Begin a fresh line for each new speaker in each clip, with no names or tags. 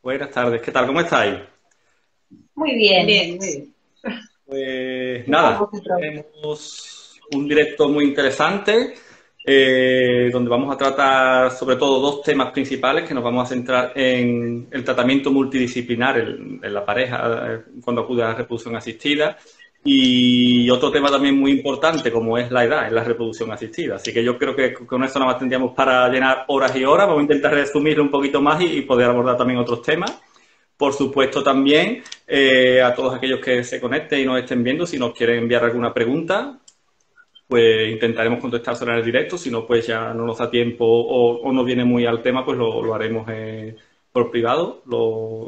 Buenas tardes, ¿qué tal? ¿Cómo estáis?
Muy bien.
Bien, muy bien.
Pues
¿Qué tal
nada,
vosotros?
tenemos un directo muy interesante donde vamos a tratar sobre todo dos temas principales que nos vamos a centrar en el tratamiento multidisciplinar en la pareja cuando acude a la reproducción asistida y otro tema también muy importante como es la edad en la reproducción asistida. Así que yo creo que con eso nada más tendríamos para llenar horas y horas. Vamos a intentar resumirlo un poquito más y poder abordar también otros temas. Por supuesto, también a todos aquellos que se conecten y nos estén viendo, si nos quieren enviar alguna pregunta, pues intentaremos contestársela en el directo. Si no, pues ya no nos da tiempo o no viene muy al tema, pues lo haremos por privado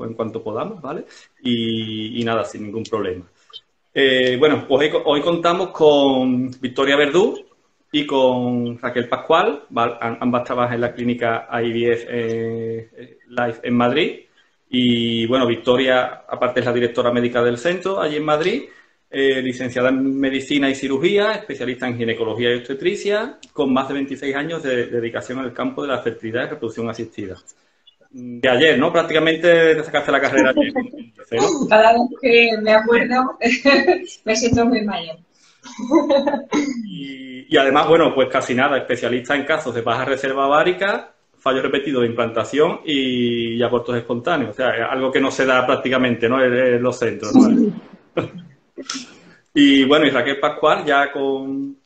en cuanto podamos, ¿vale? Y nada, sin ningún problema. Bueno, pues hoy contamos con Victoria Verdú y con Raquel Pascual, ¿vale? Ambas trabajan en la clínica IVF Life en Madrid. Y bueno, Victoria, aparte es la directora médica del centro allí en Madrid, licenciada en Medicina y Cirugía, especialista en ginecología y obstetricia, con más de 26 años de dedicación al campo de la fertilidad y reproducción asistida. De ayer, ¿no? Prácticamente te sacaste la carrera ayer, como quien dice, ¿no?
Cada vez que me acuerdo me siento muy mayor.
Y además, bueno, pues casi nada, especialista en casos de baja reserva ovárica, fallos repetidos de implantación y abortos espontáneos. O sea, es algo que no se da prácticamente, ¿no? En los centros, ¿no? Y bueno, y Raquel Pascual, ya con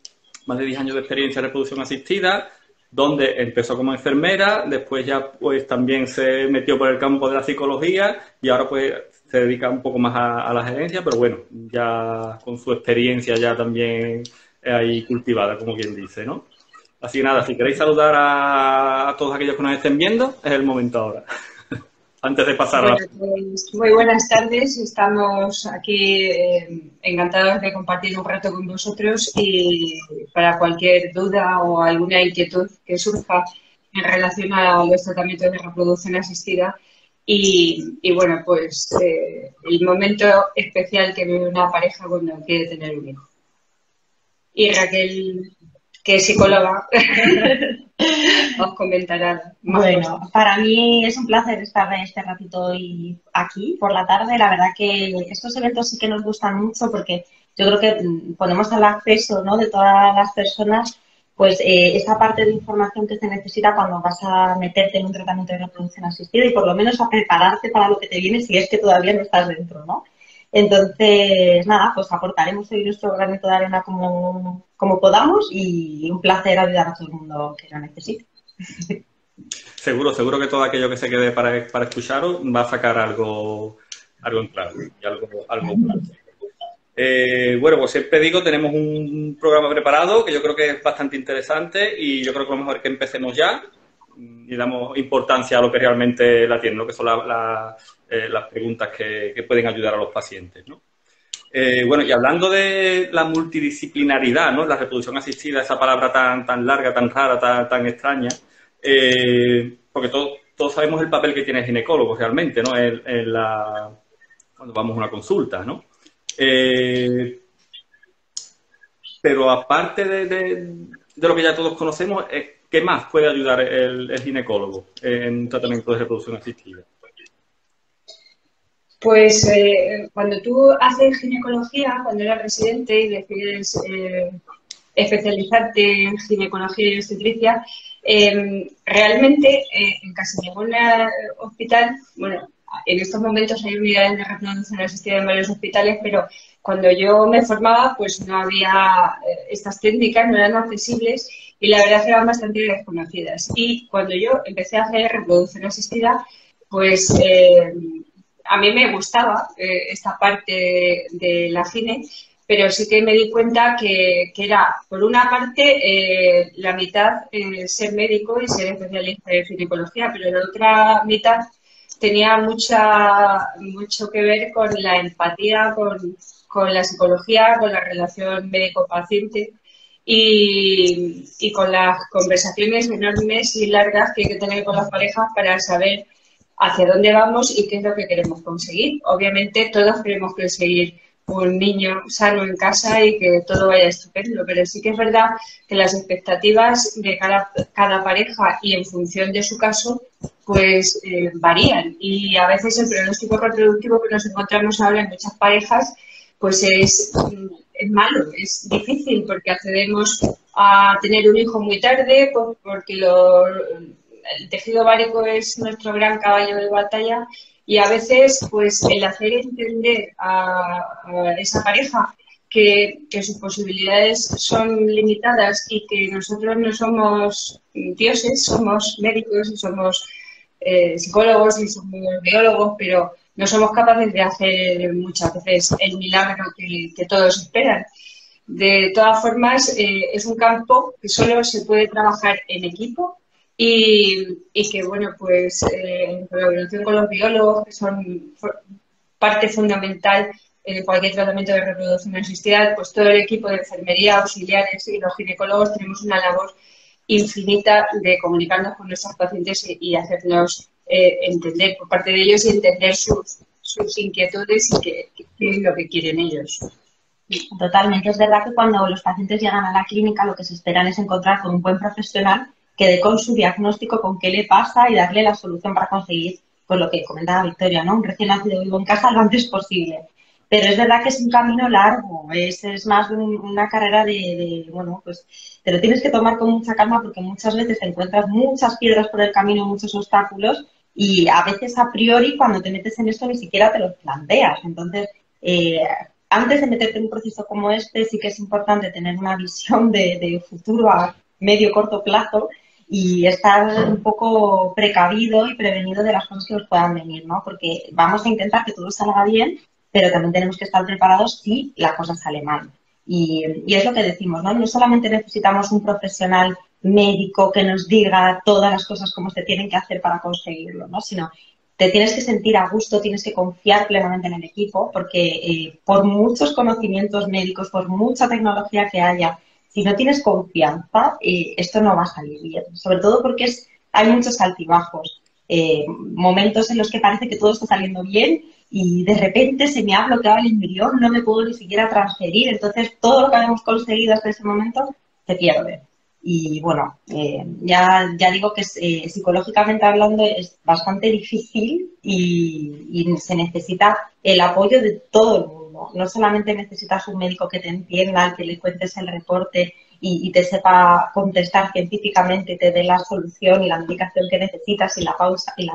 más de 10 años de experiencia en reproducción asistida, donde empezó como enfermera, después ya pues también se metió por el campo de la psicología y ahora pues se dedica un poco más a la gerencia, pero bueno, ya con su experiencia ya también ahí cultivada, como quien dice, ¿no? Así que nada, si queréis saludar a todos aquellos que nos estén viendo, es el momento ahora, antes de pasar a la...
Bueno, pues muy buenas tardes. Estamos aquí encantados de compartir un rato con vosotros y para cualquier duda o alguna inquietud que surja en relación a los tratamientos de reproducción asistida. Y bueno, pues el momento especial que vive una pareja cuando quiere tener un hijo. Y Raquel, que es psicóloga, os comentará más cosas.
Bueno, para mí es un placer estar este ratito hoy aquí por la tarde. La verdad que estos eventos sí que nos gustan mucho porque yo creo que ponemos al acceso, ¿no?, de todas las personas, pues esa parte de información que se necesita cuando vas a meterte en un tratamiento de reproducción asistida y por lo menos a prepararte para lo que te viene si es que todavía no estás dentro, ¿no? Entonces, nada, pues aportaremos hoy nuestro granito de arena como podamos y un placer ayudar a todo el mundo que lo necesite.
Seguro, seguro que todo aquello que se quede para escucharos va a sacar algo en claro y algo práctico. Bueno, pues siempre digo, tenemos un programa preparado que yo creo que es bastante interesante y yo creo que lo mejor es que empecemos ya y damos importancia a lo que realmente la tiene, ¿no? Que son las preguntas que pueden ayudar a los pacientes, ¿no? Bueno, y hablando de la multidisciplinaridad, ¿no? La reproducción asistida, esa palabra tan larga, tan rara, tan extraña, porque todos sabemos el papel que tiene el ginecólogo realmente, ¿no? Cuando vamos a una consulta, ¿no? Eh, pero aparte de lo que ya todos conocemos, ¿qué más puede ayudar el ginecólogo en un tratamiento de reproducción asistida?
Pues cuando tú haces ginecología, cuando eres residente y decides especializarte en ginecología y obstetricia, realmente en casi ningún hospital, bueno, en estos momentos hay unidades de reproducción asistida en varios hospitales, pero cuando yo me formaba, pues no había estas técnicas, no eran accesibles y la verdad es que eran bastante desconocidas. Y cuando yo empecé a hacer reproducción asistida, pues a mí me gustaba esta parte de la gine, pero sí que me di cuenta que era, por una parte, la mitad ser médico y ser especialista en ginecología, pero la otra mitad tenía mucho que ver con la empatía, con la psicología, con la relación médico-paciente y con las conversaciones enormes y largas que hay que tener con las parejas para saber hacia dónde vamos y qué es lo que queremos conseguir. Obviamente todos queremos conseguir un niño sano en casa y que todo vaya estupendo. Pero sí que es verdad que las expectativas de cada pareja y en función de su caso, pues varían. Y a veces el pronóstico reproductivo que nos encontramos ahora en muchas parejas, pues es malo, es difícil porque accedemos a tener un hijo muy tarde, pues porque el tejido ovárico es nuestro gran caballo de batalla y a veces pues el hacer entender a esa pareja que sus posibilidades son limitadas y que nosotros no somos dioses, somos médicos y somos psicólogos y somos biólogos, pero no somos capaces de hacer muchas veces el milagro que todos esperan. De todas formas, es un campo que solo se puede trabajar en equipo y que, bueno, pues en colaboración con los biólogos, que son parte fundamental en cualquier tratamiento de reproducción asistida, pues todo el equipo de enfermería, auxiliares y los ginecólogos tenemos una labor infinita de comunicarnos con nuestros pacientes y hacernos entender por parte de ellos y entender sus inquietudes y qué es lo que quieren ellos.
Totalmente. Es verdad que cuando los pacientes llegan a la clínica lo que se esperan es encontrar con un buen profesional que dé con su diagnóstico, con qué le pasa y darle la solución para conseguir, pues lo que comentaba Victoria, ¿no? Un recién nacido vivo en casa lo antes posible. Pero es verdad que es un camino largo, es más una carrera bueno, pues te lo tienes que tomar con mucha calma porque muchas veces te encuentras muchas piedras por el camino, muchos obstáculos y a veces a priori cuando te metes en esto ni siquiera te los planteas. Entonces, antes de meterte en un proceso como este, sí que es importante tener una visión de futuro a medio corto plazo y estar un poco precavido y prevenido de las cosas que nos puedan venir, ¿no? Porque vamos a intentar que todo salga bien, pero también tenemos que estar preparados si la cosa sale mal. Y es lo que decimos, ¿no? No solamente necesitamos un profesional médico que nos diga todas las cosas como se tienen que hacer para conseguirlo, ¿no? Sino te tienes que sentir a gusto, tienes que confiar plenamente en el equipo, porque por muchos conocimientos médicos, por mucha tecnología que haya, si no tienes confianza, esto no va a salir bien. Sobre todo porque hay muchos altibajos, momentos en los que parece que todo está saliendo bien y de repente se me ha bloqueado el embrión, no me puedo ni siquiera transferir, entonces todo lo que habíamos conseguido hasta ese momento se pierde. Y bueno, ya digo que psicológicamente hablando es bastante difícil y se necesita el apoyo de todo el mundo. No solamente necesitas un médico que te entienda, al que le cuentes el reporte y te sepa contestar científicamente y te dé la solución y la medicación que necesitas y la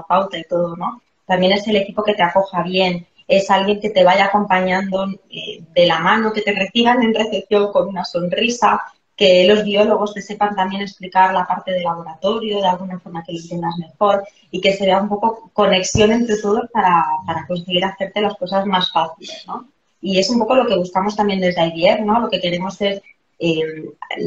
pauta y todo, ¿no? También es el equipo que te acoja bien, es alguien que te vaya acompañando de la mano, que te reciban en recepción con una sonrisa, que los biólogos te sepan también explicar la parte de laboratorio de alguna forma que lo entiendas mejor y que se vea un poco conexión entre todos para conseguir hacerte las cosas más fáciles, ¿no? Y es un poco lo que buscamos también desde IVF, ¿no? Lo que queremos es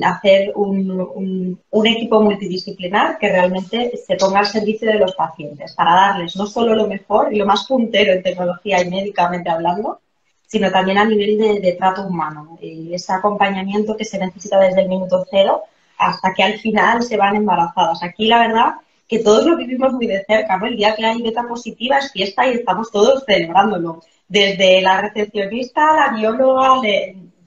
hacer un equipo multidisciplinar que realmente se ponga al servicio de los pacientes para darles no solo lo mejor y lo más puntero en tecnología y médicamente hablando, sino también a nivel de trato humano, ese acompañamiento que se necesita desde el minuto cero hasta que al final se van embarazadas. Aquí la verdad que todos lo vivimos muy de cerca, ¿no? El día que hay beta positiva es fiesta y estamos todos celebrándolo, desde la recepcionista, la bióloga,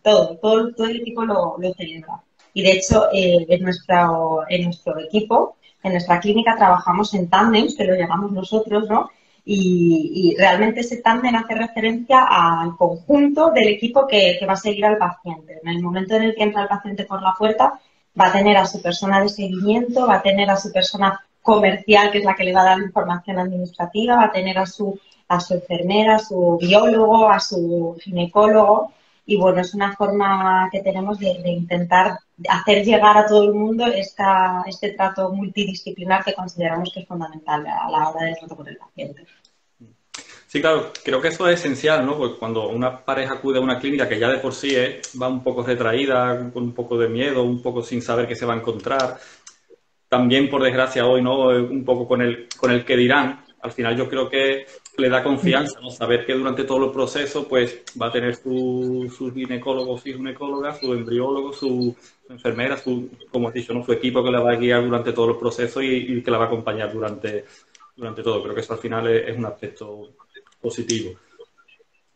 todo el equipo lo celebra. Y de hecho en nuestro equipo, en nuestra clínica trabajamos en tándems, que lo llamamos nosotros, ¿no? Y realmente ese tándem hace referencia al conjunto del equipo que va a seguir al paciente. En el momento en el que entra el paciente por la puerta, va a tener a su persona de seguimiento, va a tener a su persona comercial, que es la que le va a dar la información administrativa, va a tener a su enfermera, a su biólogo, a su ginecólogo. Y bueno, es una forma que tenemos de intentar hacer llegar a todo el mundo este trato multidisciplinar que consideramos que es fundamental a la hora del trato con el paciente.
Sí, claro, creo que eso es esencial, ¿no? Porque cuando una pareja acude a una clínica que ya de por sí va un poco retraída, con un poco de miedo, un poco sin saber qué se va a encontrar, también por desgracia hoy, ¿no? Un poco con el qué dirán. Al final yo creo que le da confianza, ¿no? Saber que durante todo el proceso pues va a tener sus ginecólogos y ginecólogas, su embriólogo, su enfermera, como has dicho, ¿no? Su equipo que la va a guiar durante todo el proceso y que la va a acompañar durante todo. Creo que eso al final es un aspecto positivo.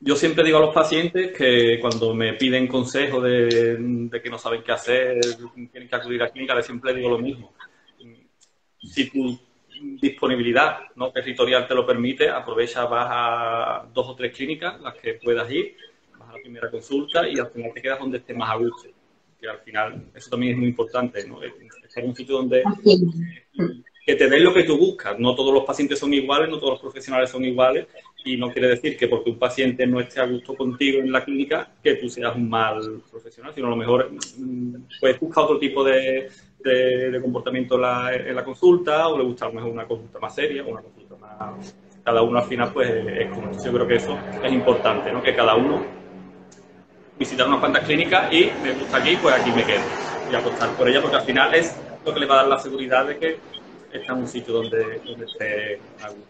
Yo siempre digo a los pacientes que cuando me piden consejo de que no saben qué hacer, tienen que acudir a clínica, siempre digo lo mismo. Si tu disponibilidad, ¿no?, territorial te lo permite, aprovecha, vas a 2 o 3 clínicas, las que puedas ir, vas a la primera consulta y al final te quedas donde estés más a gusto. Que al final eso también es muy importante, ¿no? Estar en un sitio donde que te den lo que tú buscas. No todos los pacientes son iguales, no todos los profesionales son iguales, y no quiere decir que porque un paciente no esté a gusto contigo en la clínica, que tú seas un mal profesional, sino a lo mejor puedes buscar otro tipo de comportamiento en la consulta, o le gusta a lo mejor una consulta más seria, una consulta más... Cada uno al final pues es como... Yo creo que eso es importante, ¿no? Que cada uno visitar unas cuantas clínicas y me gusta aquí, pues aquí me quedo y apostar por ella, porque al final es lo que le va a dar la seguridad de que está en un sitio donde esté a gusto.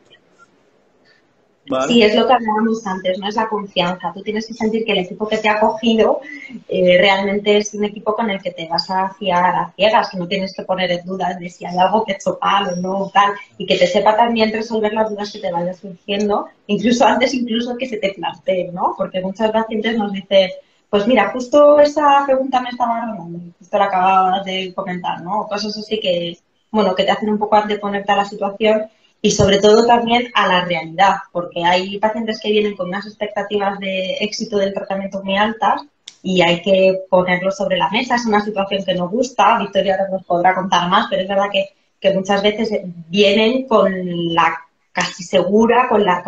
¿Vale?
Sí, es lo que hablábamos antes, ¿no? Es la confianza. Tú tienes que sentir que el equipo que te ha acogido realmente es un equipo con el que te vas a fiar a ciegas, que no tienes que poner en dudas de si hay algo que he hecho mal o no, tal, y que te sepa también resolver las dudas que te vayan surgiendo, incluso antes que se te planteen, ¿no? Porque muchos pacientes nos dicen, pues mira, justo esa pregunta me estaba hablando, justo la acababas de comentar, ¿no? O cosas así que, bueno, que te hacen un poco anteponerte a la situación. Y sobre todo también a la realidad, porque hay pacientes que vienen con unas expectativas de éxito del tratamiento muy altas y hay que ponerlo sobre la mesa. Es una situación que nos gusta, Victoria ahora nos podrá contar más, pero es verdad que muchas veces vienen con la casi segura, con la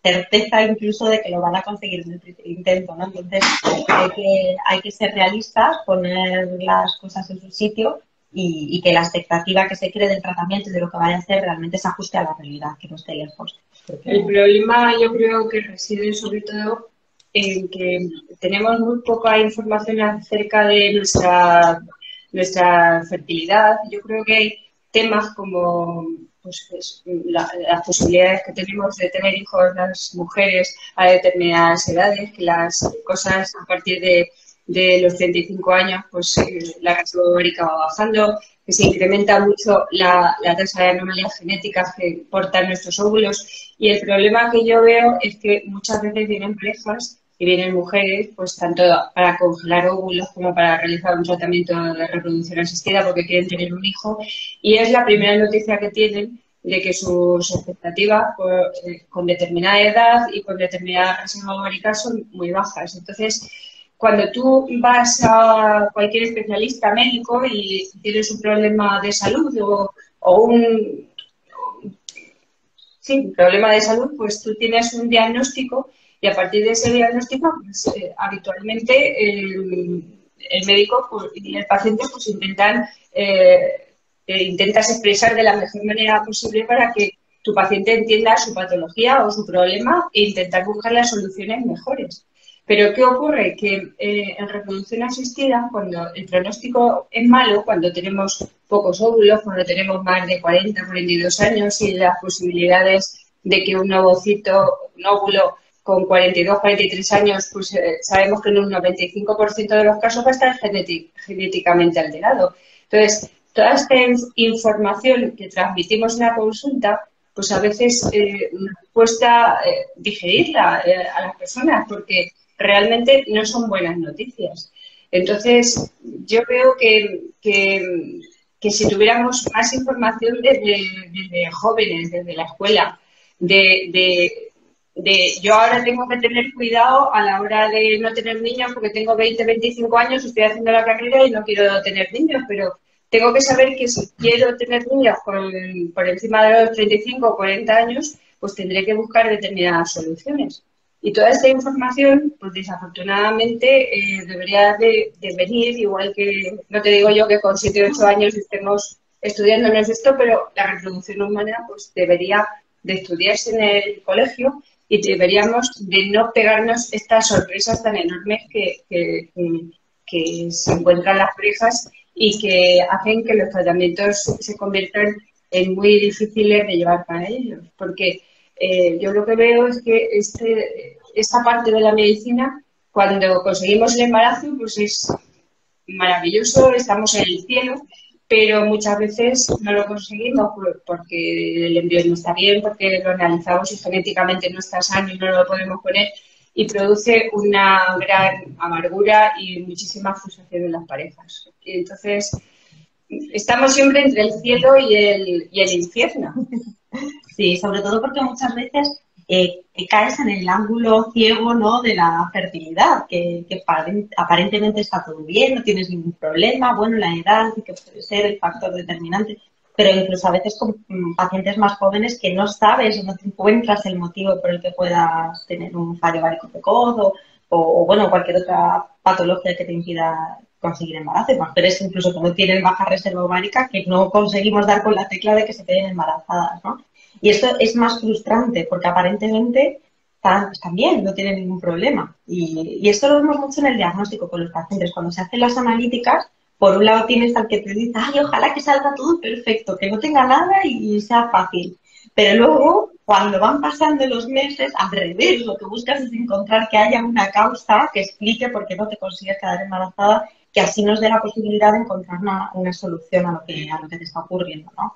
certeza incluso de que lo van a conseguir en el primer intento, ¿no? Entonces hay que ser realistas, poner las cosas en su sitio y que la expectativa que se cree del tratamiento y de lo que vaya a hacer realmente se ajuste a la realidad, que no esté lejos.
El problema yo creo que reside sobre todo en que tenemos muy poca información acerca de nuestra fertilidad. Yo creo que hay temas como pues, las posibilidades que tenemos de tener hijos las mujeres a determinadas edades, que las cosas a partir de los 35 años, pues la reserva ovárica va bajando, que se incrementa mucho la tasa de anomalías genéticas que portan nuestros óvulos. Y el problema que yo veo es que muchas veces vienen parejas y vienen mujeres, pues tanto para congelar óvulos como para realizar un tratamiento de reproducción asistida porque quieren tener un hijo. Y es la primera noticia que tienen de que sus expectativas con determinada edad y con determinada reserva ovárica son muy bajas. Entonces, cuando tú vas a cualquier especialista médico y tienes un problema de salud o un problema de salud, pues tú tienes un diagnóstico y a partir de ese diagnóstico, pues, habitualmente el médico pues, y el paciente pues intentas expresar de la mejor manera posible para que tu paciente entienda su patología o su problema e intentar buscar las soluciones mejores. Pero ¿qué ocurre? Que en reproducción asistida, cuando el pronóstico es malo, cuando tenemos pocos óvulos, cuando tenemos más de 40, 42 años y las posibilidades de que un óvulo con 42, 43 años, pues sabemos que en un 95% de los casos va a estar genéticamente alterado. Entonces, toda esta información que transmitimos en la consulta, pues a veces nos cuesta digerirla a las personas porque realmente no son buenas noticias. Entonces, yo creo que si tuviéramos más información desde jóvenes, desde la escuela, yo ahora tengo que tener cuidado a la hora de no tener niños porque tengo 20, 25 años, estoy haciendo la carrera y no quiero tener niños, pero tengo que saber que si quiero tener niños por encima de los 35 o 40 años, pues tendré que buscar determinadas soluciones. Y toda esta información, pues desafortunadamente, debería de venir, igual que, no te digo yo que con 7 o 8 años estemos estudiándonos esto, pero la reproducción humana pues debería de estudiarse en el colegio y deberíamos de no pegarnos estas sorpresas tan enormes que se encuentran las parejas y que hacen que los tratamientos se conviertan en muy difíciles de llevar para ellos. Porque yo lo que veo es que esta parte de la medicina, cuando conseguimos el embarazo, pues es maravilloso, estamos en el cielo, pero muchas veces no lo conseguimos porque el embrión no está bien, porque lo analizamos y genéticamente no está sano y no lo podemos poner. y produce una gran amargura y muchísima frustración en las parejas. Y entonces, estamos siempre entre el cielo y el infierno.
Sí, sobre todo porque muchas veces caes en el ángulo ciego, ¿no?, de la fertilidad, que aparentemente está todo bien, no tienes ningún problema, bueno, la edad sí que puede ser el factor determinante, pero incluso a veces con pacientes más jóvenes que no sabes o no te encuentras el motivo por el que puedas tener un fallo varicocecoz o bueno, cualquier otra patología que te impida conseguir embarazo. Hay mujeres incluso que no tienen baja reserva ovárica que no conseguimos dar con la tecla de que se queden embarazadas, ¿no? Y esto es más frustrante porque aparentemente están bien, no tienen ningún problema. Y esto lo vemos mucho en el diagnóstico con los pacientes. Cuando se hacen las analíticas, por un lado tienes al que te dice, ay, ojalá que salga todo perfecto, que no tenga nada y sea fácil. Pero luego, cuando van pasando los meses, al revés, lo que buscas es encontrar que haya una causa que explique por qué no te consigues quedar embarazada, que así nos dé la posibilidad de encontrar una solución a lo que te está ocurriendo, ¿no?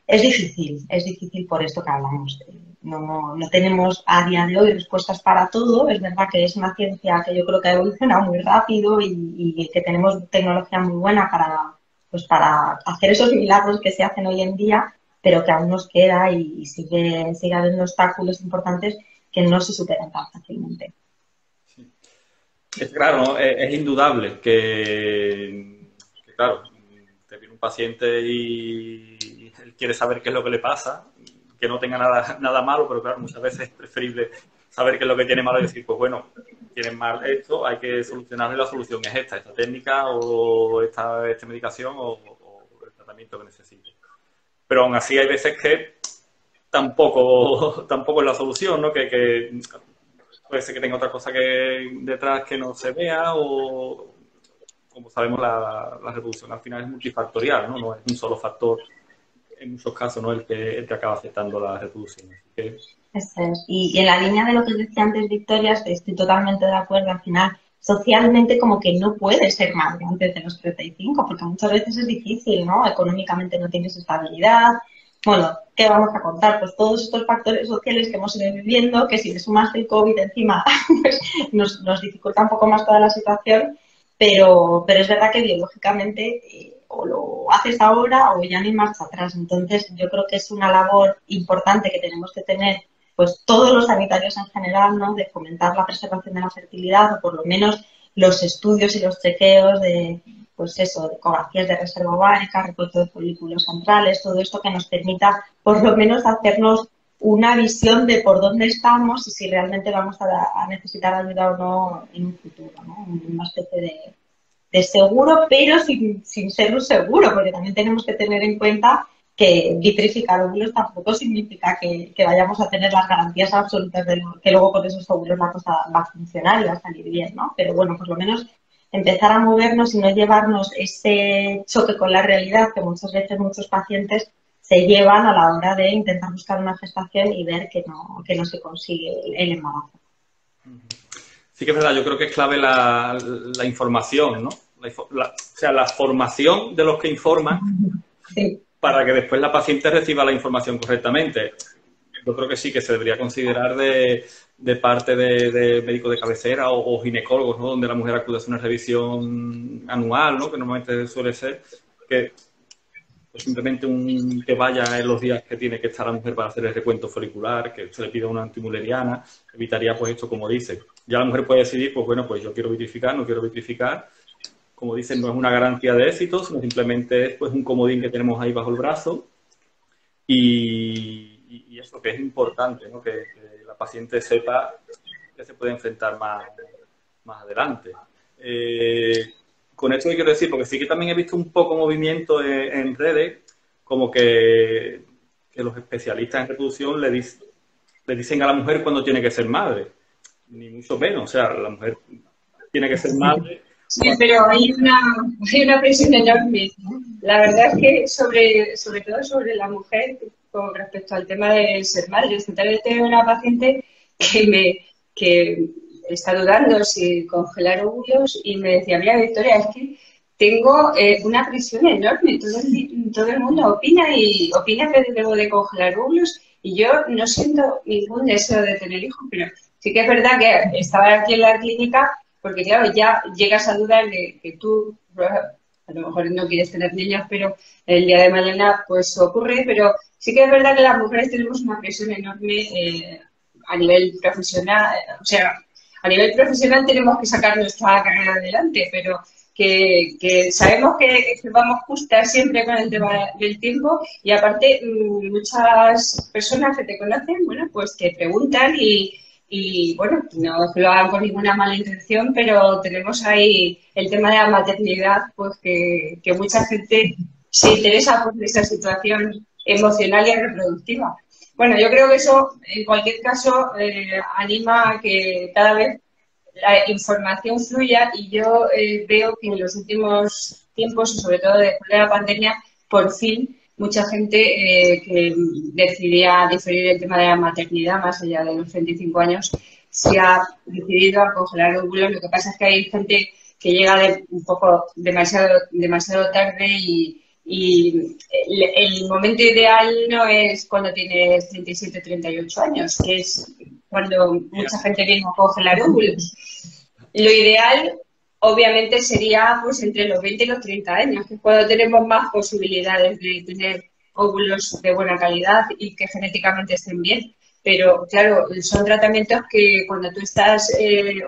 Es difícil por esto que hablamos. No tenemos a día de hoy respuestas para todo. Es verdad que es una ciencia que yo creo que ha evolucionado muy rápido y que tenemos tecnología muy buena para hacer esos milagros que se hacen hoy en día, pero que aún nos queda y sigue habiendo obstáculos importantes que no se superan tan fácilmente.
Sí. Es claro, ¿no? Es indudable que, claro, te viene un paciente y él quiere saber qué es lo que le pasa, que no tenga nada malo, pero claro, muchas veces es preferible saber qué es lo que tiene malo y decir, pues bueno, tienes mal esto, hay que solucionarlo y la solución es esta técnica o esta medicación o el tratamiento que necesite. Pero aún así hay veces que tampoco es la solución, ¿no? Que puede ser que tenga otra cosa detrás que no se vea o, como sabemos, la reproducción al final es multifactorial, ¿no? No es un solo factor, en muchos casos, ¿no?, el que acaba afectando la reproducción. Así que...
Eso es. Y en la línea de lo que decía antes Victoria, estoy totalmente de acuerdo. Al final, socialmente como que no puedes ser madre antes de los 35, porque muchas veces es difícil, ¿no? Económicamente no tienes estabilidad. Bueno, ¿qué vamos a contar? Pues todos estos factores sociales que hemos ido viviendo, que si le sumas el COVID encima, pues nos dificulta un poco más toda la situación, pero es verdad que biológicamente o lo haces ahora o ya no hay marcha atrás. Entonces, yo creo que es una labor importante que tenemos que tener pues todos los sanitarios en general, ¿no?, de fomentar la preservación de la fertilidad o por lo menos los estudios y los chequeos de, pues eso, de ecografías de reserva ovárica, recuento de folículos centrales, todo esto que nos permita por lo menos hacernos una visión de por dónde estamos y si realmente vamos a necesitar ayuda o no en un futuro, ¿no? Una especie de seguro, pero sin ser un seguro, porque también tenemos que tener en cuenta que vitrificar óvulos tampoco significa que vayamos a tener las garantías absolutas de que luego con esos óvulos la cosa va a funcionar y va a salir bien, ¿no? Pero bueno, por lo menos empezar a movernos y no llevarnos ese choque con la realidad que muchas veces muchos pacientes se llevan a la hora de intentar buscar una gestación y ver que no se consigue el embarazo.
Sí que es verdad, yo creo que es clave la información, ¿no? O sea, la formación de los que informan. Sí. Para que después la paciente reciba la información correctamente. Yo creo que sí, que se debería considerar de parte de médicos de cabecera o ginecólogos, ¿no?, donde la mujer acude a hacer una revisión anual, ¿no?, que normalmente suele ser, que pues simplemente que vaya en los días que tiene que estar la mujer para hacer el recuento folicular, que se le pida una antimuleriana, evitaría pues esto, como dice. Ya la mujer puede decidir, pues bueno, pues yo quiero vitrificar, no quiero vitrificar. Como dicen, no es una garantía de éxito, sino simplemente es pues un comodín que tenemos ahí bajo el brazo y eso que es importante, ¿no?, que la paciente sepa que se puede enfrentar más adelante. Con esto que quiero decir, porque sí que también he visto un poco movimiento en redes, como que los especialistas en reproducción le dicen a la mujer cuándo tiene que ser madre, ni mucho menos, o sea, la mujer tiene que ser madre.
Sí, pero hay una presión enorme. La verdad es que sobre todo sobre la mujer, con respecto al tema de ser madre. Tengo una paciente que está dudando si congelar óvulos y me decía, mira, Victoria, es que tengo una presión enorme. Todo el mundo opina que debo de congelar óvulos y yo no siento ningún deseo de tener hijos, pero Sí que es verdad que estaba aquí en la clínica porque, claro, ya llegas a dudar de que tú, a lo mejor no quieres tener niños, pero el día de mañana pues ocurre, pero sí que es verdad que las mujeres tenemos una presión enorme a nivel profesional, o sea, a nivel profesional tenemos que sacar nuestra carrera adelante, pero que sabemos que vamos justas siempre con el tema del tiempo y aparte muchas personas que te conocen, bueno, pues te preguntan y bueno, no es que lo hagan con ninguna mala intención, pero tenemos ahí el tema de la maternidad, pues que mucha gente se interesa por esa situación emocional y reproductiva. Bueno, yo creo que eso, en cualquier caso, anima a que cada vez la información fluya y yo veo que en los últimos tiempos, y sobre todo después de la pandemia, por fin mucha gente que decidía diferir el tema de la maternidad más allá de los 35 años se ha decidido a congelar óvulos. Lo que pasa es que hay gente que llega un poco demasiado tarde y el momento ideal no es cuando tienes 37, 38 años, que es cuando mucha gente viene a congelar óvulos. Lo ideal, obviamente, sería pues entre los 20 y los 30 años, que es cuando tenemos más posibilidades de tener óvulos de buena calidad y que genéticamente estén bien. Pero, claro, son tratamientos que cuando tú estás,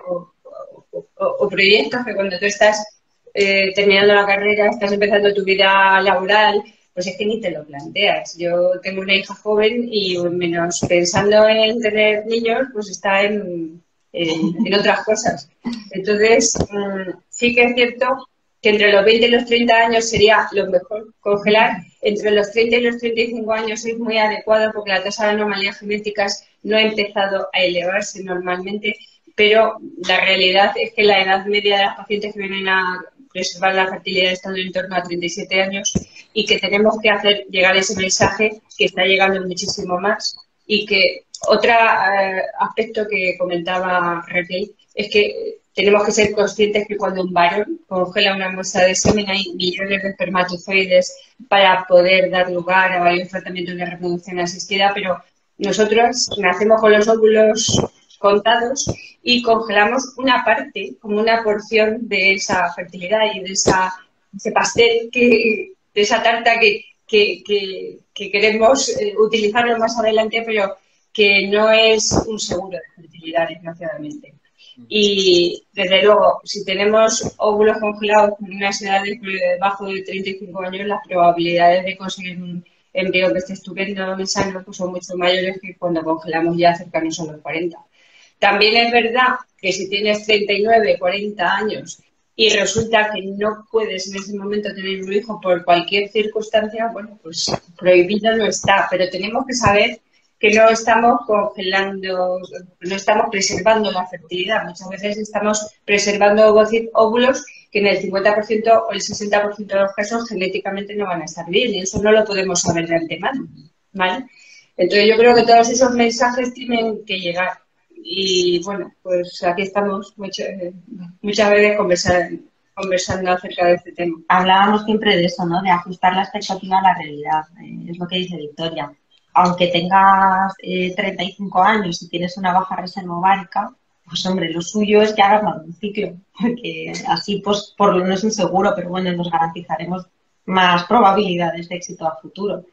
o proyectos que cuando tú estás terminando la carrera, estás empezando tu vida laboral, pues es que ni te lo planteas. Yo tengo una hija joven y menos pensando en tener niños, pues está en otras cosas. Entonces, sí que es cierto que entre los 20 y los 30 años sería lo mejor congelar. Entre los 30 y los 35 años es muy adecuado porque la tasa de anomalías genéticas no ha empezado a elevarse normalmente, pero la realidad es que la edad media de las pacientes que vienen a preservar la fertilidad está en torno a 37 años y que tenemos que hacer llegar ese mensaje que está llegando muchísimo más y que otro aspecto que comentaba Raquel es que tenemos que ser conscientes que cuando un varón congela una muestra de semen hay millones de espermatozoides para poder dar lugar a varios tratamientos de reproducción asistida, pero nosotros nacemos con los óvulos contados y congelamos una parte, como una porción de esa fertilidad y de ese pastel, de esa tarta que queremos utilizarlo más adelante, pero que no es un seguro de fertilidad, desgraciadamente. Y, desde luego, si tenemos óvulos congelados con unas edades debajo de 35 años, las probabilidades de conseguir un embrión que esté estupendo y sano pues son mucho mayores que cuando congelamos ya cercanos a los 40. También es verdad que si tienes 39, 40 años y resulta que no puedes en ese momento tener un hijo por cualquier circunstancia, bueno, pues prohibido no está, pero tenemos que saber que no estamos congelando, no estamos preservando la fertilidad. Muchas veces estamos preservando óvulos que en el 50% o el 60% de los casos genéticamente no van a estar bien y eso no lo podemos saber de antemano, ¿vale? Entonces yo creo que todos esos mensajes tienen que llegar y bueno, pues aquí estamos muchas veces conversando acerca de este tema.
Hablábamos siempre de eso, ¿no? De ajustar la expectativa a la realidad, es lo que dice Victoria. Aunque tengas 35 años y tienes una baja reserva ovárica, pues hombre, lo suyo es que hagas más de un ciclo, porque así pues por lo menos es un seguro, pero bueno, nos garantizaremos más probabilidades de éxito a futuro.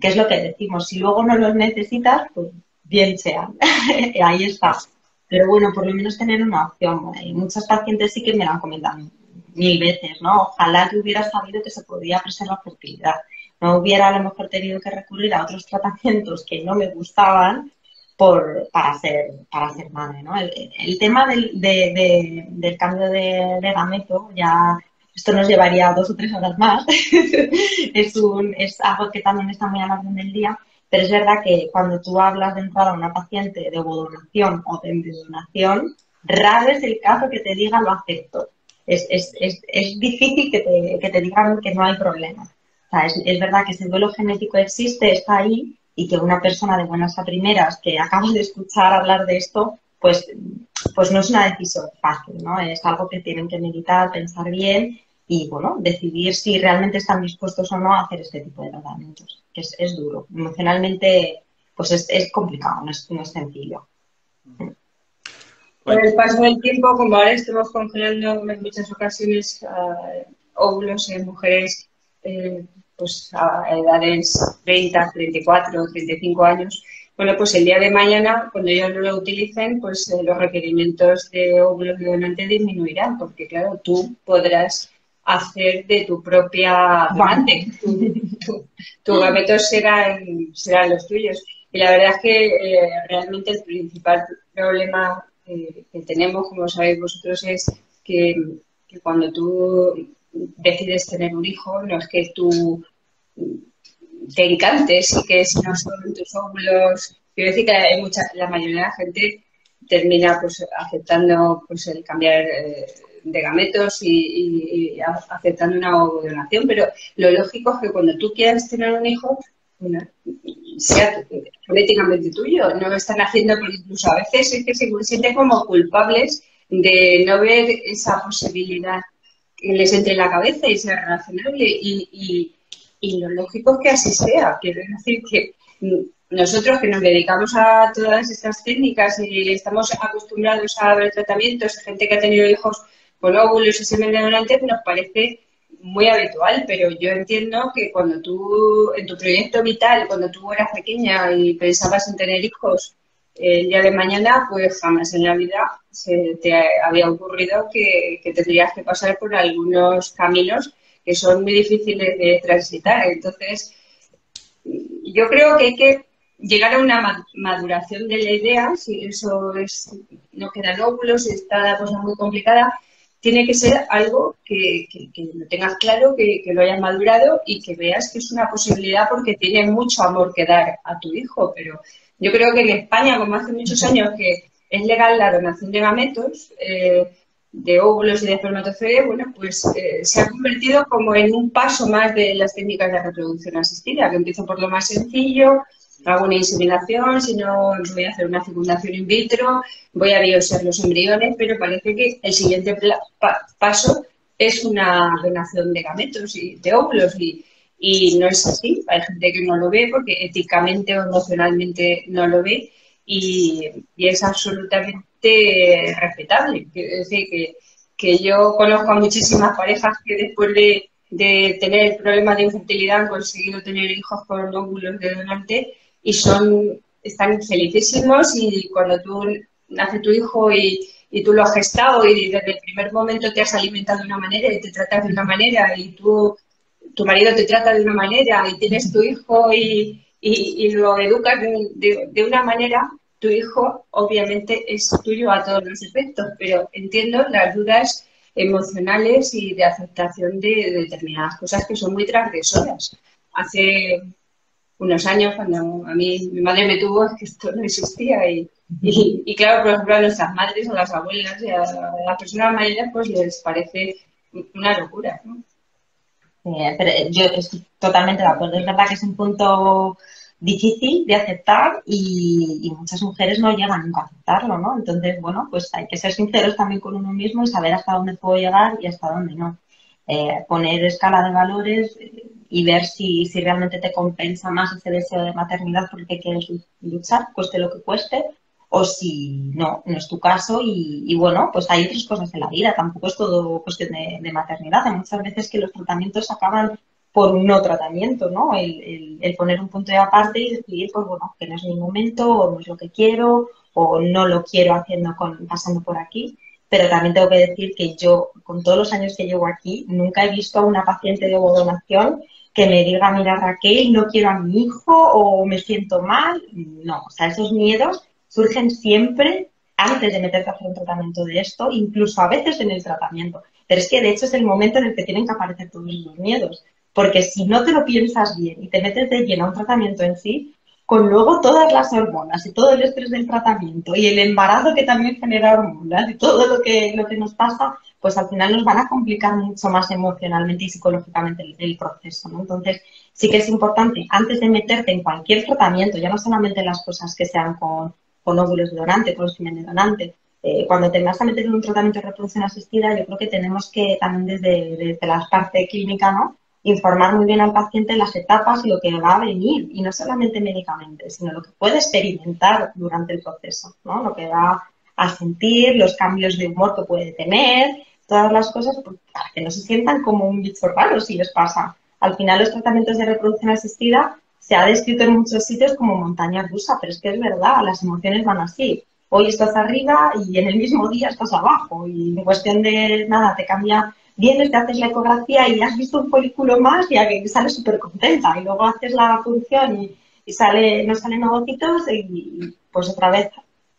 ¿Qué es lo que decimos? Si luego no los necesitas, pues bien sea, ahí está. Pero bueno, por lo menos tener una opción. Y muchas pacientes sí que me lo han comentado 1000 veces, ¿no? Ojalá que hubiera sabido que se podía preservar fertilidad. No hubiera a lo mejor tenido que recurrir a otros tratamientos que no me gustaban para ser madre, ¿no? El tema del cambio de gameto, ya esto nos llevaría 2 o 3 horas más, es algo que también está muy a la orden del día, pero es verdad que cuando tú hablas de entrada a una paciente de ovodonación o de embriodonación, raro es el caso que te diga lo acepto. Es difícil que te digan que no hay problema. O sea, es verdad que ese duelo genético existe, está ahí, y que una persona de buenas a primeras que acaba de escuchar hablar de esto, pues no es una decisión fácil, ¿no? Es algo que tienen que meditar, pensar bien y, bueno, decidir si realmente están dispuestos o no a hacer este tipo de tratamientos, que es duro. Emocionalmente, pues es complicado, no es sencillo.
Con el paso del tiempo, como ahora estamos congelando en muchas ocasiones óvulos en mujeres pues a edades 30, 34, 35 años, bueno, pues el día de mañana, cuando ellos no lo utilicen, pues los requerimientos de óvulos de donante disminuirán, porque claro, tú podrás hacer de tu propia donante. Tus gametos serán los tuyos. Y la verdad es que realmente el principal problema que tenemos, como sabéis vosotros, es que cuando tú decides tener un hijo, no es que tú te encantes y que si no son tus óvulos, quiero decir que hay la mayoría de la gente termina pues aceptando pues el cambiar de gametos y aceptando una donación, pero lo lógico es que cuando tú quieras tener un hijo, bueno, sea genéticamente tuyo, no lo están haciendo porque incluso a veces es que se sienten como culpables de no ver esa posibilidad que les entre en la cabeza y sea razonable y lo lógico es que así sea. Quiero decir que nosotros que nos dedicamos a todas estas técnicas y estamos acostumbrados a ver tratamientos, gente que ha tenido hijos con óvulos y semen de donante, nos parece muy habitual, pero yo entiendo que cuando tú, en tu proyecto vital, cuando tú eras pequeña y pensabas en tener hijos el día de mañana, pues jamás en la vida se te había ocurrido que tendrías que pasar por algunos caminos que son muy difíciles de transitar. Entonces, yo creo que hay que llegar a una maduración de la idea, si eso es, no quedan óvulos, está la cosa muy complicada, tiene que ser algo que lo tengas claro, que lo hayas madurado y que veas que es una posibilidad porque tiene mucho amor que dar a tu hijo. Pero yo creo que en España, como hace muchos años que es legal la donación de gametos, de óvulos y de espermatozoides, bueno, pues se ha convertido como en un paso más de las técnicas de reproducción asistida, que empiezo por lo más sencillo, hago una inseminación, si no voy a hacer una fecundación in vitro, voy a biopsiar los embriones, pero parece que el siguiente paso es una donación de gametos y de óvulos y no es así. Hay gente que no lo ve porque éticamente o emocionalmente no lo ve y es absolutamente respetable. Es decir, que yo conozco a muchísimas parejas que después de tener problemas de infertilidad han conseguido tener hijos con óvulos de donante y están felicísimos y cuando tú nace tu hijo y tú lo has gestado y desde el primer momento te has alimentado de una manera y te tratas de una manera y tu marido te trata de una manera y tienes tu hijo y lo educas de una manera, tu hijo obviamente es tuyo a todos los efectos, pero entiendo las dudas emocionales y de aceptación de determinadas cosas que son muy transgresoras. Hace unos años, cuando a mí mi madre me tuvo, es que esto no existía y claro, por ejemplo, a nuestras madres o las abuelas y a las personas mayores pues les parece una locura, ¿no?
Pero yo estoy totalmente de acuerdo. Es verdad que es un punto difícil de aceptar y muchas mujeres no llegan nunca a aceptarlo, ¿no? Entonces, bueno, pues hay que ser sinceros también con uno mismo y saber hasta dónde puedo llegar y hasta dónde no. Poner escala de valores y ver si realmente te compensa más ese deseo de maternidad por el que quieres luchar, cueste lo que cueste, o si no es tu caso y bueno, pues hay otras cosas en la vida, tampoco es todo cuestión de maternidad, hay muchas veces que los tratamientos acaban por un no tratamiento, ¿no? El poner un punto de aparte y decidir, pues bueno, que no es mi momento o no es lo que quiero o no lo quiero pasando por aquí. Pero también tengo que decir que yo, con todos los años que llevo aquí, nunca he visto a una paciente de ovodonación que me diga, mira Raquel, no quiero a mi hijo o me siento mal. No, o sea, esos miedos surgen siempre antes de meterte a hacer un tratamiento de esto, incluso a veces en el tratamiento. Pero es que de hecho es el momento en el que tienen que aparecer todos los miedos. Porque si no te lo piensas bien y te metes de lleno a un tratamiento en sí, con luego todas las hormonas y todo el estrés del tratamiento y el embarazo que también genera hormonas y todo lo que nos pasa, pues al final nos van a complicar mucho más emocionalmente y psicológicamente el proceso, ¿no? Entonces, sí que es importante, antes de meterte en cualquier tratamiento, ya no solamente las cosas que sean con óvulos de donante, con semen de donante, cuando te vas a meter en un tratamiento de reproducción asistida, yo creo que tenemos que también desde la parte clínica, ¿no?, informar muy bien al paciente las etapas y lo que va a venir, y no solamente médicamente, sino lo que puede experimentar durante el proceso, ¿no? Lo que va a sentir, los cambios de humor que puede tener, todas las cosas, pues, para que no se sientan como un bicho raro si les pasa. Al final los tratamientos de reproducción asistida se ha descrito en muchos sitios como montaña rusa, pero es que es verdad, las emociones van así. Hoy estás arriba y en el mismo día estás abajo y en cuestión de nada te cambia, vienes, te haces la ecografía y has visto un folículo más y sales súper contenta y luego haces la función y no salen ovocitos y pues otra vez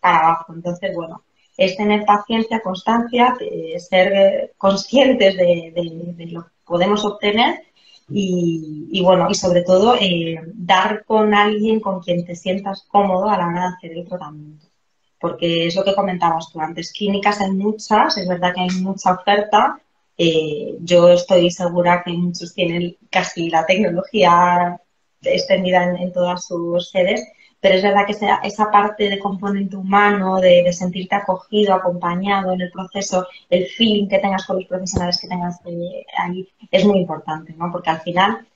para abajo. Entonces, bueno, es tener paciencia, constancia, ser conscientes de lo que podemos obtener y bueno, y sobre todo dar con alguien con quien te sientas cómodo a la hora de hacer el tratamiento. Porque es lo que comentabas tú antes, clínicas hay muchas, es verdad que hay mucha oferta, yo estoy segura que muchos tienen casi la tecnología extendida en todas sus sedes, pero es verdad que esa parte de componente humano, de sentirte acogido, acompañado en el proceso, el feeling que tengas con los profesionales que tengas ahí, es muy importante, ¿no? Porque al final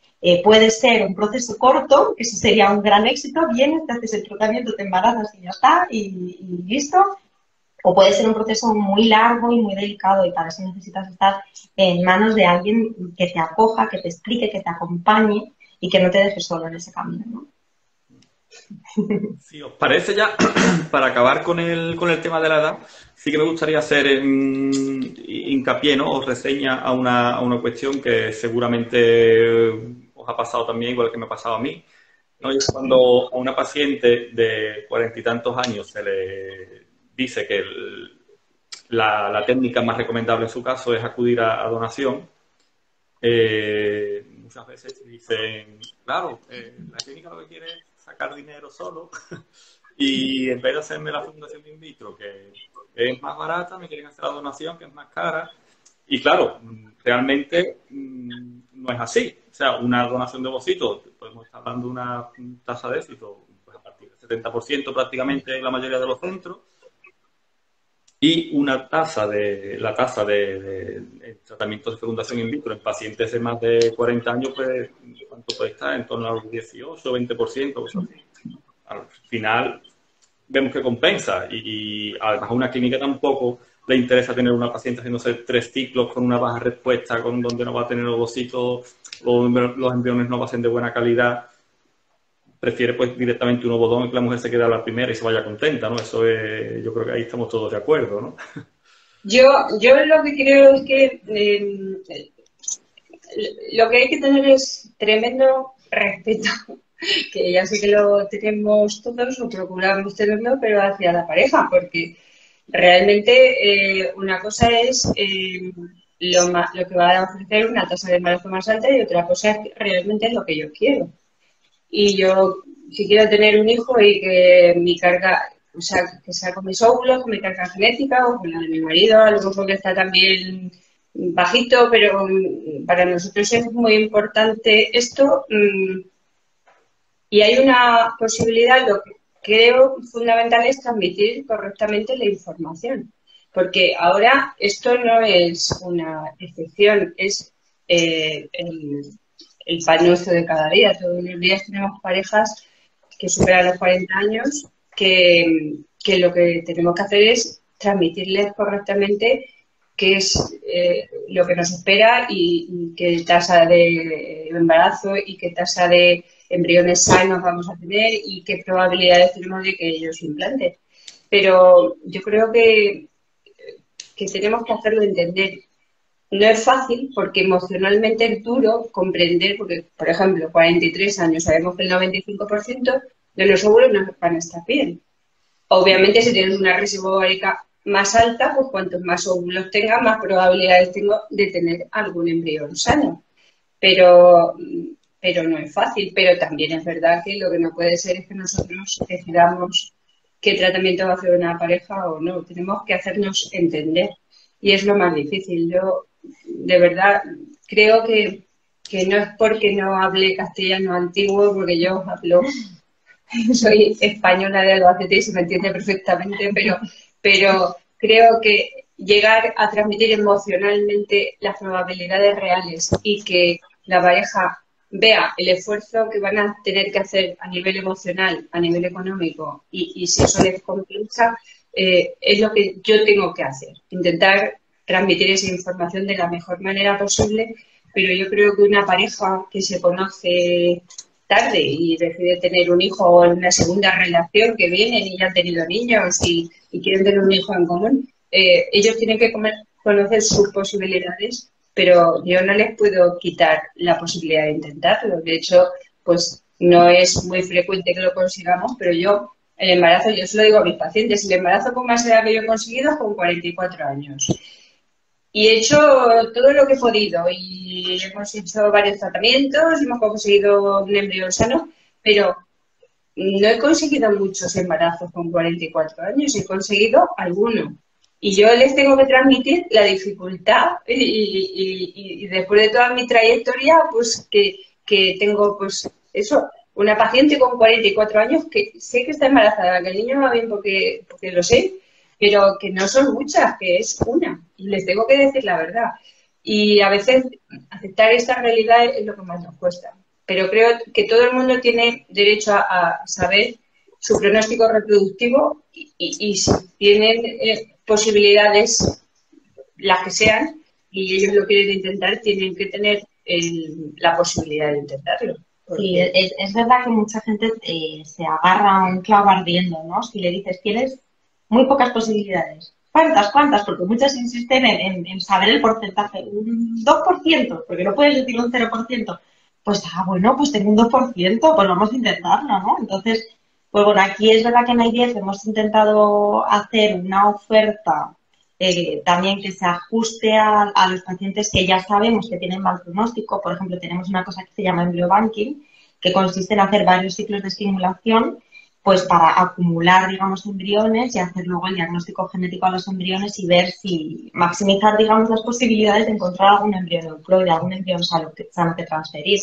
puede ser un proceso corto, que eso sería un gran éxito, vienes, te haces el tratamiento, te embarazas y ya está, y listo. O puede ser un proceso muy largo y muy delicado y para eso necesitas estar en manos de alguien que te acoja, que te explique, que te acompañe y que no te deje solo en ese camino, ¿no?
Si os parece ya, para acabar con el tema de la edad, sí que me gustaría hacer hincapié, ¿no? O reseña a una cuestión que seguramente os ha pasado también, igual que me ha pasado a mí, ¿no? Y es cuando a una paciente de 40 y tantos años se le dice que la técnica más recomendable en su caso es acudir a donación. Muchas veces dicen, claro, la clínica lo que quiere es sacar dinero solo y en vez de hacerme la fecundación in vitro, que es más barata, me quieren hacer la donación, que es más cara. Y claro, realmente no es así. O sea, una donación de ovocitos, podemos estar dando una tasa de éxito pues, a partir del 70% prácticamente en la mayoría de los centros. Y la tasa de tratamientos de fecundación in vitro en pacientes de más de 40 años, pues, ¿cuánto puede estar? En torno al 18 o 20%. Pues, al final, vemos que compensa. Y además a una clínica tampoco le interesa tener una paciente haciéndose 3 ciclos con una baja respuesta, con donde no va a tener ovocitos, o los embriones no va a ser de buena calidad. Prefiere pues directamente un ovodón y que la mujer se quede a la primera y se vaya contenta, ¿no? Eso es, yo creo que ahí estamos todos de acuerdo, ¿no?
Yo lo que creo es que lo que hay que tener es tremendo respeto, que ya sé que lo tenemos todos o procuramos tenerlo, pero hacia la pareja, porque realmente una cosa es lo que va a ofrecer una tasa de embarazo más alta y otra cosa es realmente lo que yo quiero. Y yo, si quiero tener un hijo y que mi carga, o sea, que sea con mis óvulos, con mi carga genética o con la de mi marido, a lo mejor que está también bajito, pero para nosotros es muy importante esto. Y hay una posibilidad, lo que creo fundamental es transmitir correctamente la información. Porque ahora esto no es una excepción, es el pan nuestro de cada día. Todos los días tenemos parejas que superan los 40 años que lo que tenemos que hacer es transmitirles correctamente qué es lo que nos espera y qué tasa de embarazo y qué tasa de embriones sanos vamos a tener y qué probabilidades tenemos de que ellos se implanten. Pero yo creo que tenemos que hacerlo entender. No es fácil porque emocionalmente es duro comprender, porque, por ejemplo, 43 años, sabemos que el 95% de los óvulos no van a estar bien. Obviamente, si tienes una reserva ovárica más alta, pues cuantos más óvulos tenga, más probabilidades tengo de tener algún embrión sano. Pero no es fácil. Pero también es verdad que lo que no puede ser es que nosotros decidamos qué tratamiento va a hacer una pareja o no. Tenemos que hacernos entender. Y es lo más difícil. Yo, de verdad, creo que no es porque no hable castellano antiguo, porque yo soy española de Albacete y se me entiende perfectamente, pero creo que llegar a transmitir emocionalmente las probabilidades reales y que la pareja vea el esfuerzo que van a tener que hacer a nivel emocional, a nivel económico y si eso les compensa, es lo que yo tengo que hacer, intentar transmitir esa información de la mejor manera posible, pero yo creo que una pareja que se conoce tarde y decide tener un hijo o en una segunda relación que vienen y ya han tenido niños y quieren tener un hijo en común, ellos tienen que conocer sus posibilidades, pero yo no les puedo quitar la posibilidad de intentarlo. De hecho, pues no es muy frecuente que lo consigamos, pero yo, el embarazo, yo se lo digo a mis pacientes, el embarazo con más edad que yo he conseguido es con 44 años. Y he hecho todo lo que he podido y hemos hecho varios tratamientos, hemos conseguido un embrión sano, pero no he conseguido muchos embarazos con 44 años, he conseguido algunos. Y yo les tengo que transmitir la dificultad y después de toda mi trayectoria, pues que tengo, pues eso, una paciente con 44 años que sé que está embarazada, que el niño va bien porque lo sé, pero que no son muchas, que es una. Y les tengo que decir la verdad. Y a veces aceptar esta realidad es lo que más nos cuesta. Pero creo que todo el mundo tiene derecho a saber su pronóstico reproductivo y si tienen posibilidades, las que sean, y ellos lo quieren intentar, tienen que tener la posibilidad de intentarlo. Porque...
Sí, es verdad que mucha gente se agarra a un clavo ardiendo, ¿no? Si le dices, tienes muy pocas posibilidades. ¿Cuántas? Porque muchos insisten en saber el porcentaje. Un 2%, porque no puedes decir un 0%. Pues, bueno, pues tengo un 2%, pues vamos a intentarlo, ¿no? Entonces, pues bueno, aquí es verdad que en IDF hemos intentado hacer una oferta también que se ajuste a los pacientes que ya sabemos que tienen mal pronóstico. Por ejemplo, tenemos una cosa que se llama embriobanking, que consiste en hacer varios ciclos de estimulación pues para acumular, digamos, embriones y hacer luego el diagnóstico genético a los embriones y ver si maximizar, digamos, las posibilidades de encontrar algún embrión euploide, algún embrión sano que transferir.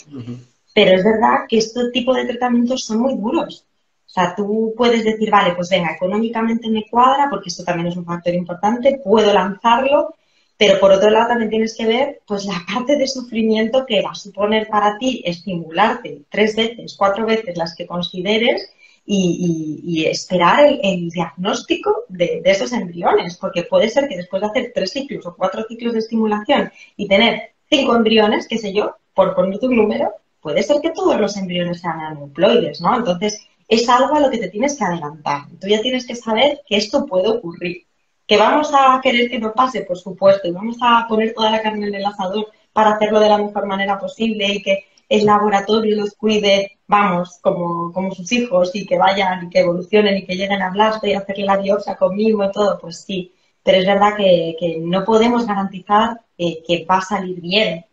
Pero es verdad que este tipo de tratamientos son muy duros. O sea, tú puedes decir, vale, pues venga, económicamente me cuadra, porque esto también es un factor importante, puedo lanzarlo, pero por otro lado también tienes que ver pues la parte de sufrimiento que va a suponer para ti estimularte 3 veces, 4 veces las que consideres y esperar el diagnóstico de esos embriones, porque puede ser que después de hacer 3 ciclos o 4 ciclos de estimulación y tener 5 embriones, qué sé yo, por ponerte un número, puede ser que todos los embriones sean aneuploides, ¿no? Entonces, es algo a lo que te tienes que adelantar. Tú ya tienes que saber que esto puede ocurrir. ¿Que vamos a querer que no pase? Por supuesto. Y vamos a poner toda la carne en el asador para hacerlo de la mejor manera posible y que el laboratorio los cuide, vamos, como sus hijos y que vayan y que evolucionen y que lleguen a hablarte y hacerle la biopsia conmigo y todo, pues sí. Pero es verdad que no podemos garantizar que va a salir bien.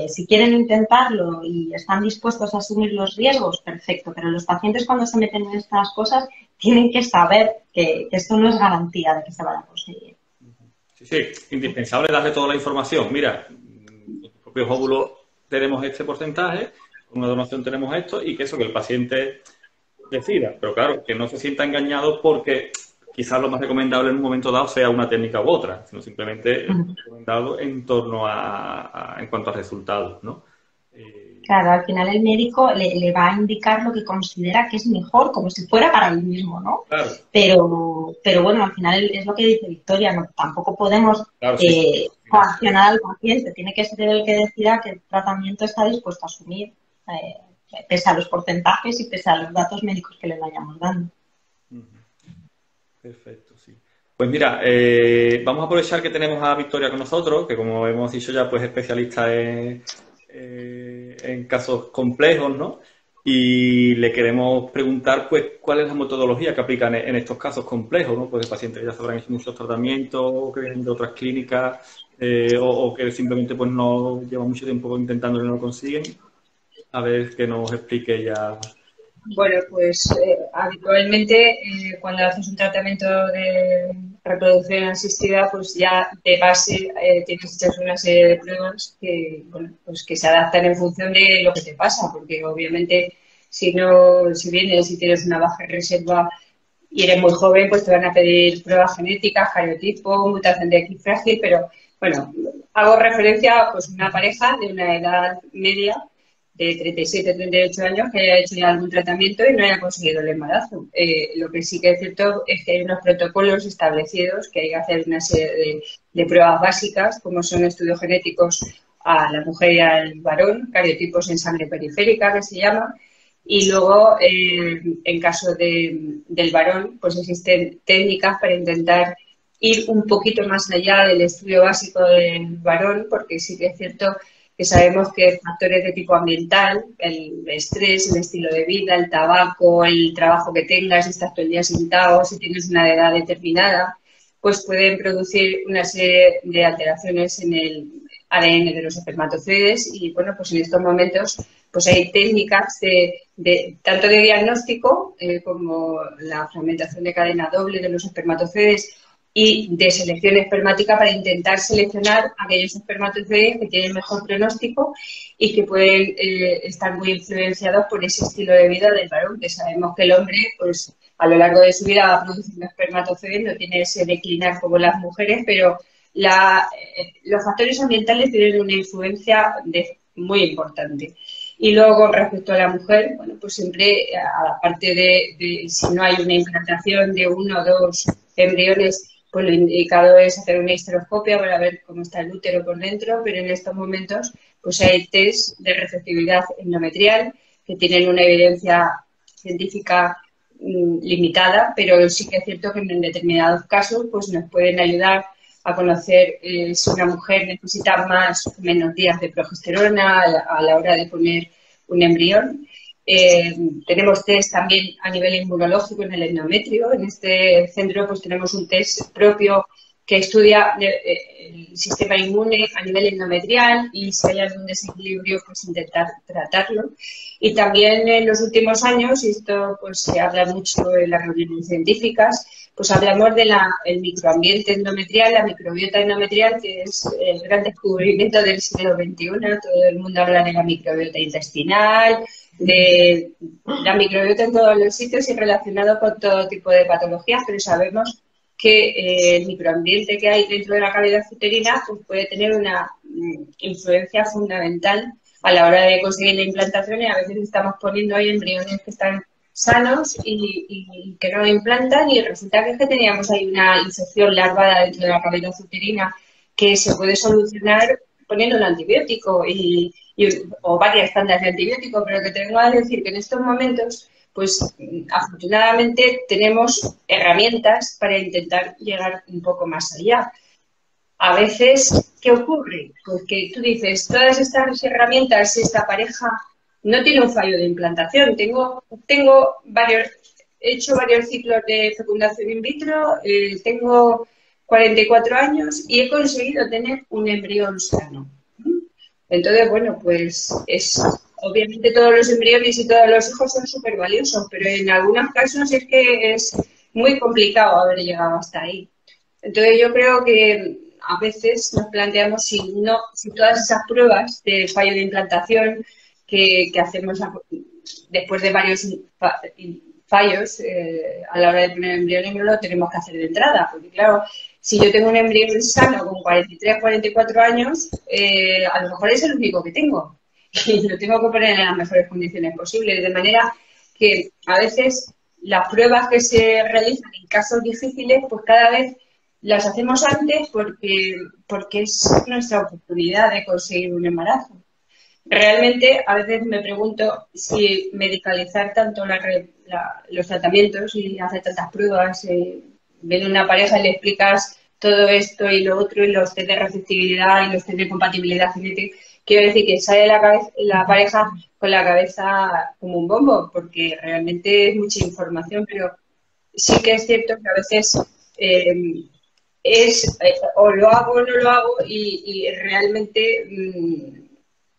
Si quieren intentarlo y están dispuestos a asumir los riesgos, perfecto, pero los pacientes cuando se meten en estas cosas tienen que saber que esto no es garantía de que se vaya a conseguir.
Sí, indispensable darle toda la información. Mira, en los propios óvulos tenemos este porcentaje, con una donación tenemos esto, y que eso, que el paciente decida. Pero claro, que no se sienta engañado porque quizás lo más recomendable en un momento dado sea una técnica u otra, sino simplemente recomendado en torno en cuanto a resultados, ¿no?
Claro, al final el médico le va a indicar lo que considera que es mejor, como si fuera para él mismo, ¿no?
Claro.
Pero bueno, al final es lo que dice Victoria, ¿no? Tampoco podemos coaccionar al paciente, tiene que ser él el que decida qué tratamiento está dispuesto a asumir, pese a los porcentajes y pese a los datos médicos que le vayamos dando.
Perfecto, sí. Pues mira, vamos a aprovechar que tenemos a Victoria con nosotros, que como hemos dicho ya, pues especialista en casos complejos, ¿no? Y le queremos preguntar, pues, cuál es la metodología que aplican en estos casos complejos, ¿no? Pues de pacientes que ya se habrán hecho muchos tratamientos, que vienen de otras clínicas, o que simplemente pues no llevan mucho tiempo intentando y no lo consiguen. A ver que nos explique ella.
Bueno, pues habitualmente cuando haces un tratamiento de reproducción asistida, pues ya de base tienes hechas una serie de pruebas que, bueno, pues que se adaptan en función de lo que te pasa, porque obviamente si vienes y tienes una baja reserva y eres muy joven, pues te van a pedir pruebas genéticas, cariotipo, mutación de X frágil, pero bueno, hago referencia pues, a una pareja de una edad media de 37, 38 años que haya hecho ya algún tratamiento y no haya conseguido el embarazo. Lo que sí que es cierto es que hay unos protocolos establecidos que hay que hacer una serie de pruebas básicas, como son estudios genéticos a la mujer y al varón, cariotipos en sangre periférica, que se llama, y luego, en caso del varón, pues existen técnicas para intentar ir un poquito más allá del estudio básico del varón, porque sí que es cierto que sabemos que factores de tipo ambiental, el estrés, el estilo de vida, el tabaco, el trabajo que tengas, si estás todo el día sentado, si tienes una edad determinada, pues pueden producir una serie de alteraciones en el ADN de los espermatozoides y, bueno, pues en estos momentos pues hay técnicas tanto de diagnóstico como la fragmentación de cadena doble de los espermatozoides y de selección espermática para intentar seleccionar aquellos espermatozoides que tienen mejor pronóstico y que pueden estar muy influenciados por ese estilo de vida del varón, que sabemos que el hombre, pues a lo largo de su vida va produciendo espermatozoides, no tiene ese declinar como las mujeres, pero los factores ambientales tienen una influencia muy importante. Y luego, con respecto a la mujer, bueno, pues siempre, aparte de si no hay una implantación de 1 o 2 embriones, pues lo indicado es hacer una histeroscopia para ver cómo está el útero por dentro, pero en estos momentos pues hay test de receptividad endometrial que tienen una evidencia científica limitada, pero sí que es cierto que en determinados casos pues nos pueden ayudar a conocer si una mujer necesita más o menos días de progesterona a la hora de poner un embrión. Tenemos test también a nivel inmunológico en el endometrio. En este centro pues tenemos un test propio que estudia el sistema inmune a nivel endometrial y si hay algún desequilibrio pues intentar tratarlo. Y también en los últimos años, y esto pues se habla mucho en las reuniones científicas, pues hablamos del microambiente endometrial, la microbiota endometrial, que es el gran descubrimiento del siglo XXI. Todo el mundo habla de la microbiota intestinal, de la microbiota en todos los sitios y relacionado con todo tipo de patologías, pero sabemos que el microambiente que hay dentro de la cavidad uterina pues puede tener una influencia fundamental a la hora de conseguir la implantación y a veces estamos poniendo ahí embriones que están sanos y que no implantan y resulta que es que teníamos ahí una infección larvada dentro de la cavidad uterina que se puede solucionar poniendo un antibiótico o varias tandas de antibiótico, pero que tengo que decir que en estos momentos pues afortunadamente tenemos herramientas para intentar llegar un poco más allá. A veces, ¿qué ocurre? Pues que tú dices, todas estas herramientas, esta pareja no tiene un fallo de implantación. He hecho varios ciclos de fecundación in vitro, tengo 44 años y he conseguido tener un embrión sano. Entonces, bueno, pues obviamente todos los embriones y todos los hijos son súper valiosos, pero en algunos casos es que es muy complicado haber llegado hasta ahí. Entonces yo creo que a veces nos planteamos si todas esas pruebas de fallo de implantación que hacemos después de varios fallos a la hora de poner embriones no lo tenemos que hacer de entrada, porque claro, si yo tengo un embrión sano con 43, 44 años, a lo mejor es el único que tengo y lo tengo que poner en las mejores condiciones posibles, de manera que a veces las pruebas que se realizan en casos difíciles, pues cada vez las hacemos antes porque es nuestra oportunidad de conseguir un embarazo. Realmente, a veces me pregunto si medicalizar tanto los tratamientos y hacer tantas pruebas, ven una pareja y le explicas todo esto y lo otro, y los test de receptividad y los test de compatibilidad genética, quiero decir que sale la pareja con la cabeza como un bombo, porque realmente es mucha información, pero sí que es cierto que a veces o lo hago o no lo hago y realmente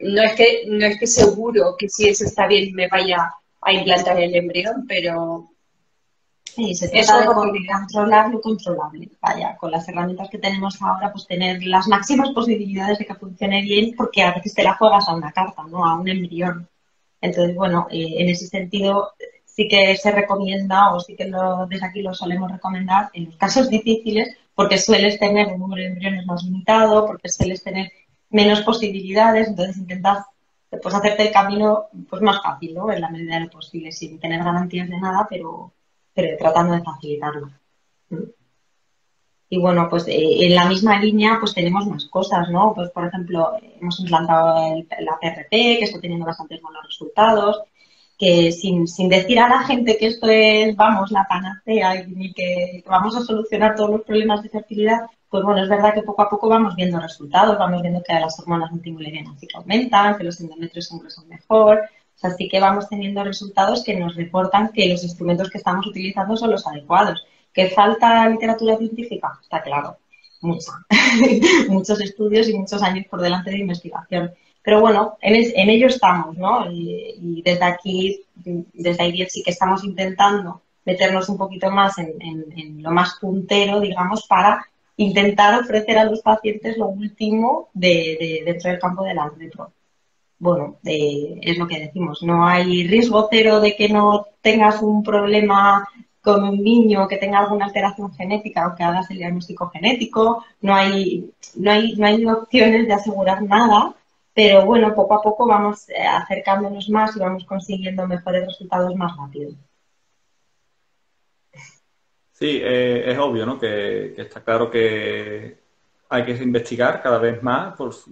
no es que seguro que si eso está bien me vaya a implantar el embrión, pero
sí, se trata de controlar lo controlable. Vaya, con las herramientas que tenemos ahora, pues tener las máximas posibilidades de que funcione bien, porque a veces te la juegas a una carta, ¿no? A un embrión. Entonces, bueno, en ese sentido sí que se recomienda, o sí que desde aquí lo solemos recomendar, en los casos difíciles, porque sueles tener un número de embriones más limitado, porque sueles tener menos posibilidades, entonces intentas pues hacerte el camino pues más fácil, ¿no? En la medida de lo posible, sin tener garantías de nada, pero tratando de facilitarlo. Y bueno, pues en la misma línea pues tenemos más cosas, ¿no? Pues por ejemplo, hemos implantado la PRP, que está teniendo bastantes buenos resultados, que sin decir a la gente que esto es, vamos, la panacea y ni que vamos a solucionar todos los problemas de fertilidad, pues bueno, es verdad que poco a poco vamos viendo resultados, vamos viendo que las hormonas antimulerianas sí que aumentan, que los endometrios se engrosan mejor, o sea, sí que vamos teniendo resultados que nos reportan que los instrumentos que estamos utilizando son los adecuados. ¿Que falta literatura científica? Está claro, mucha. Muchos estudios y muchos años por delante de investigación. Pero bueno, en ello estamos, ¿no? Y desde aquí, desde IVF sí que estamos intentando meternos un poquito más en lo más puntero, digamos, para intentar ofrecer a los pacientes lo último dentro del campo de la repro. Bueno, es lo que decimos, no hay riesgo cero de que no tengas un problema con un niño que tenga alguna alteración genética o que hagas el diagnóstico genético, no hay opciones de asegurar nada, pero bueno, poco a poco vamos acercándonos más y vamos consiguiendo mejores resultados más rápido.
Sí, es obvio, ¿no? Que está claro que hay que investigar cada vez más, pues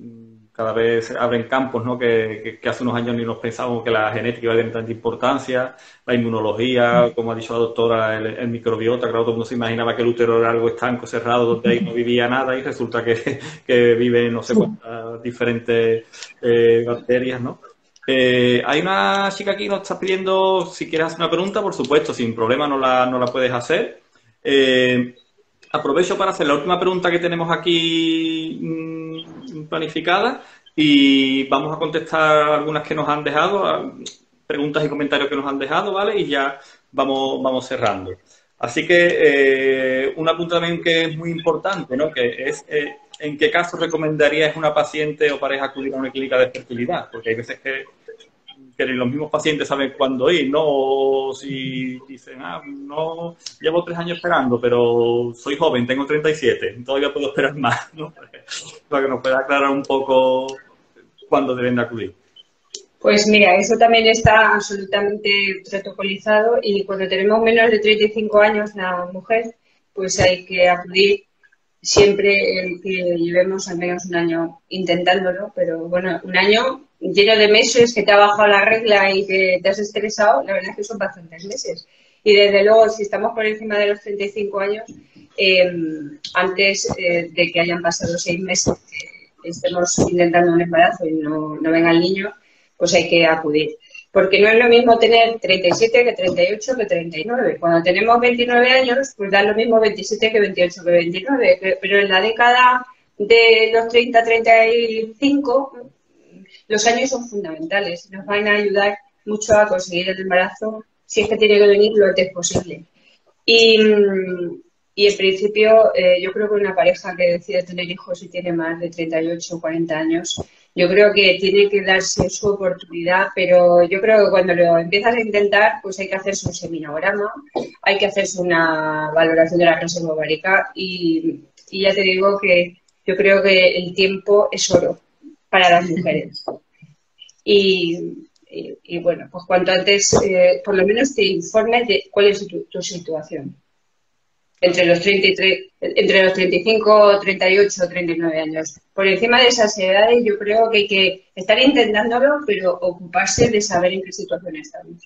cada vez se abren campos, ¿no? Que hace unos años ni nos pensábamos que la genética iba a tener tanta importancia, la inmunología, como ha dicho la doctora, el microbiota, claro, todo el mundo se imaginaba que el útero era algo estanco, cerrado, donde ahí no vivía nada y resulta que vive no sé cuántas diferentes bacterias, ¿no? Hay una chica aquí que nos está pidiendo si quieres hacer una pregunta, por supuesto, sin problema no la puedes hacer. Aprovecho para hacer la última pregunta que tenemos aquí planificada y vamos a contestar algunas que nos han dejado, preguntas y comentarios que nos han dejado, ¿vale? Y ya vamos cerrando. Así que una pregunta también que es muy importante, ¿no? Que es ¿en qué caso recomendarías a una paciente o pareja acudir a una clínica de fertilidad? Porque hay veces que ni los mismos pacientes saben cuándo ir, ¿no? O si dicen, no, llevo 3 años esperando, pero soy joven, tengo 37, todavía puedo esperar más, ¿no? Para que nos pueda aclarar un poco cuándo deben de acudir.
Pues mira, eso también está absolutamente protocolizado y cuando tenemos menos de 35 años la mujer, pues hay que acudir siempre el que llevemos al menos un año intentándolo, pero bueno, un año lleno de meses que te ha bajado la regla y que te has estresado, la verdad es que son bastantes meses. Y desde luego, si estamos por encima de los 35 años, antes de que hayan pasado 6 meses que estemos intentando un embarazo y no venga el niño, pues hay que acudir. Porque no es lo mismo tener 37 que 38 que 39. Cuando tenemos 29 años, pues da lo mismo 27 que 28 que 29. Pero en la década de los 30-35, los años son fundamentales. Nos van a ayudar mucho a conseguir el embarazo si es que tiene que venir lo antes posible. Y en principio, yo creo que una pareja que decide tener hijos y tiene más de 38 o 40 años, yo creo que tiene que darse su oportunidad, pero yo creo que cuando lo empiezas a intentar, pues hay que hacerse un seminograma, hay que hacerse una valoración de la reserva ovárica y ya te digo que yo creo que el tiempo es oro para las mujeres. Y bueno, pues cuanto antes, por lo menos te informes de cuál es tu situación. Entre los 35, 38, 39 años. Por encima de esas edades yo creo que hay que estar intentándolo, pero ocuparse de saber en qué situación estamos.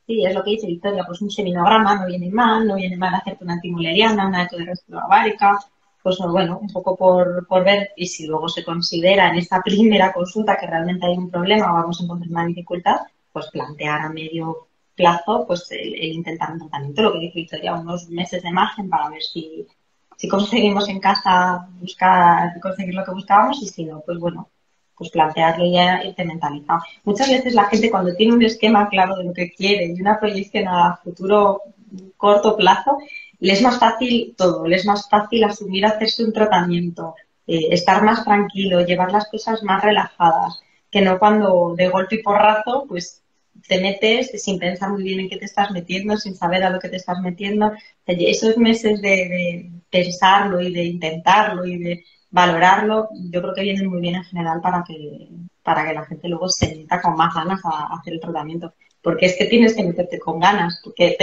Sí, es lo que dice Victoria, pues un seminograma no viene mal hacerte una antimuleriana, una eco de reserva ovárica, pues bueno, un poco por ver y si luego se considera en esta primera consulta que realmente hay un problema o vamos a encontrar una dificultad, pues plantear a medio plazo, pues el intentar un tratamiento, lo que dice Victoria, unos meses de margen para ver si conseguimos en casa conseguir lo que buscábamos y si no, pues bueno, pues plantearlo ya mentalizado. Muchas veces la gente cuando tiene un esquema claro de lo que quiere y una proyección a futuro corto plazo, le es más fácil todo, le es más fácil asumir hacerse un tratamiento, estar más tranquilo, llevar las cosas más relajadas, que no cuando de golpe y porrazo, pues te metes sin pensar muy bien en qué te estás metiendo, sin saber a lo que te estás metiendo. Esos meses de pensarlo y de intentarlo y de valorarlo, yo creo que vienen muy bien en general para que para que la gente luego se meta con más ganas a hacer el tratamiento. Porque es que tienes que meterte con ganas, porque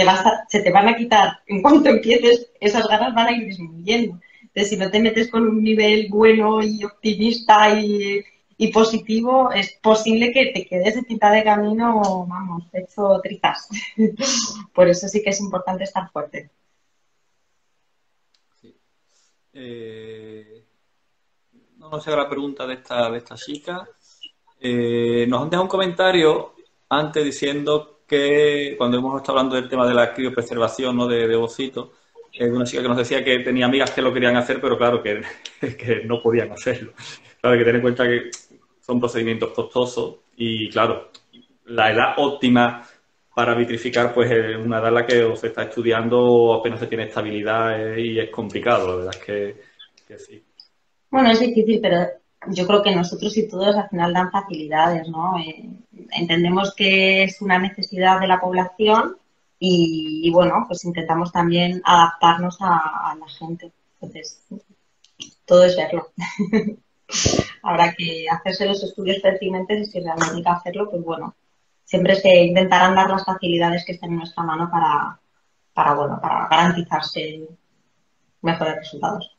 se te van a quitar, en cuanto empieces, esas ganas van a ir disminuyendo. Entonces, si no te metes con un nivel bueno y optimista y positivo, es posible que te quedes en mitad de camino, vamos, hecho trizas. Por eso sí que es importante estar fuerte.
Sí. No sé la pregunta de esta chica. Nos han dejado un comentario antes diciendo que cuando hemos estado hablando del tema de la criopreservación, ¿no? de ovocitos, una chica que nos decía que tenía amigas que lo querían hacer, pero claro, que no podían hacerlo. Claro, hay que tener en cuenta que son procedimientos costosos y, claro, la edad óptima para vitrificar, pues es una edad en la que o se está estudiando o apenas se tiene estabilidad y es complicado, la verdad es que sí.
Bueno, es difícil, pero yo creo que nosotros y todos al final dan facilidades, ¿no? Entendemos que es una necesidad de la población y bueno, pues intentamos también adaptarnos a la gente. Entonces, todo es verlo. Habrá que hacerse los estudios pertinentes y si realmente hay que hacerlo, pues bueno, siempre se intentarán dar las facilidades que estén en nuestra mano para garantizarse mejores resultados.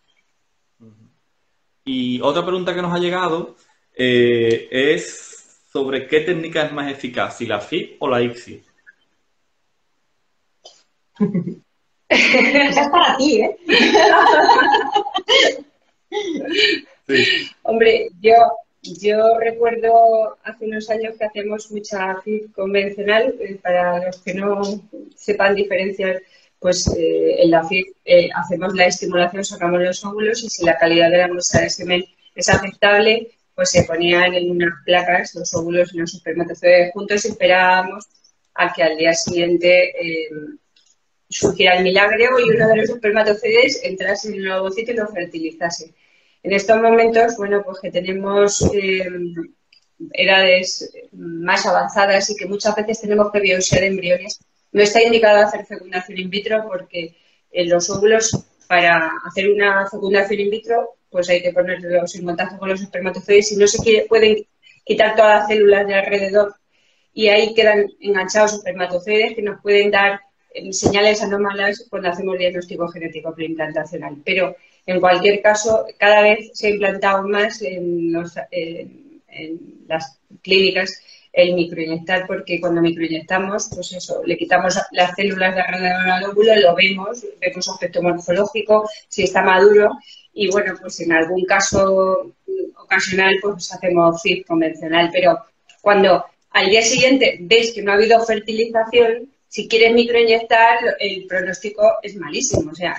Y otra pregunta que nos ha llegado es sobre qué técnica es más eficaz, si la FIP o la ICSI.
Esa es para ti, ¿eh?
Sí.
Hombre, yo recuerdo hace unos años que hacemos mucha FIP convencional. Para los que no sepan diferenciar, pues en la FIP hacemos la estimulación, sacamos los óvulos y si la calidad de la muestra de semen es aceptable, pues se ponían en unas placas los óvulos y los espermatozoides juntos y esperábamos a que al día siguiente surgiera el milagro y uno de los espermatozoides entrase en el ovocito y lo fertilizase. En estos momentos, bueno, pues que tenemos edades más avanzadas y que muchas veces tenemos que biopsiar embriones, no está indicado hacer fecundación in vitro porque los óvulos, para hacer una fecundación in vitro, pues hay que ponerlos en contacto con los espermatozoides y no se pueden quitar todas las células de alrededor y ahí quedan enganchados espermatozoides que nos pueden dar señales anómalas cuando hacemos diagnóstico genético preimplantacional. Pero en cualquier caso, cada vez se ha implantado más en las clínicas el microinyectar, porque cuando microinyectamos, pues eso, le quitamos las células de alrededor al óvulo, lo vemos aspecto morfológico, si está maduro, y bueno, pues en algún caso ocasional, pues hacemos FIP convencional, pero cuando al día siguiente ves que no ha habido fertilización, si quieres microinyectar, el pronóstico es malísimo. O sea,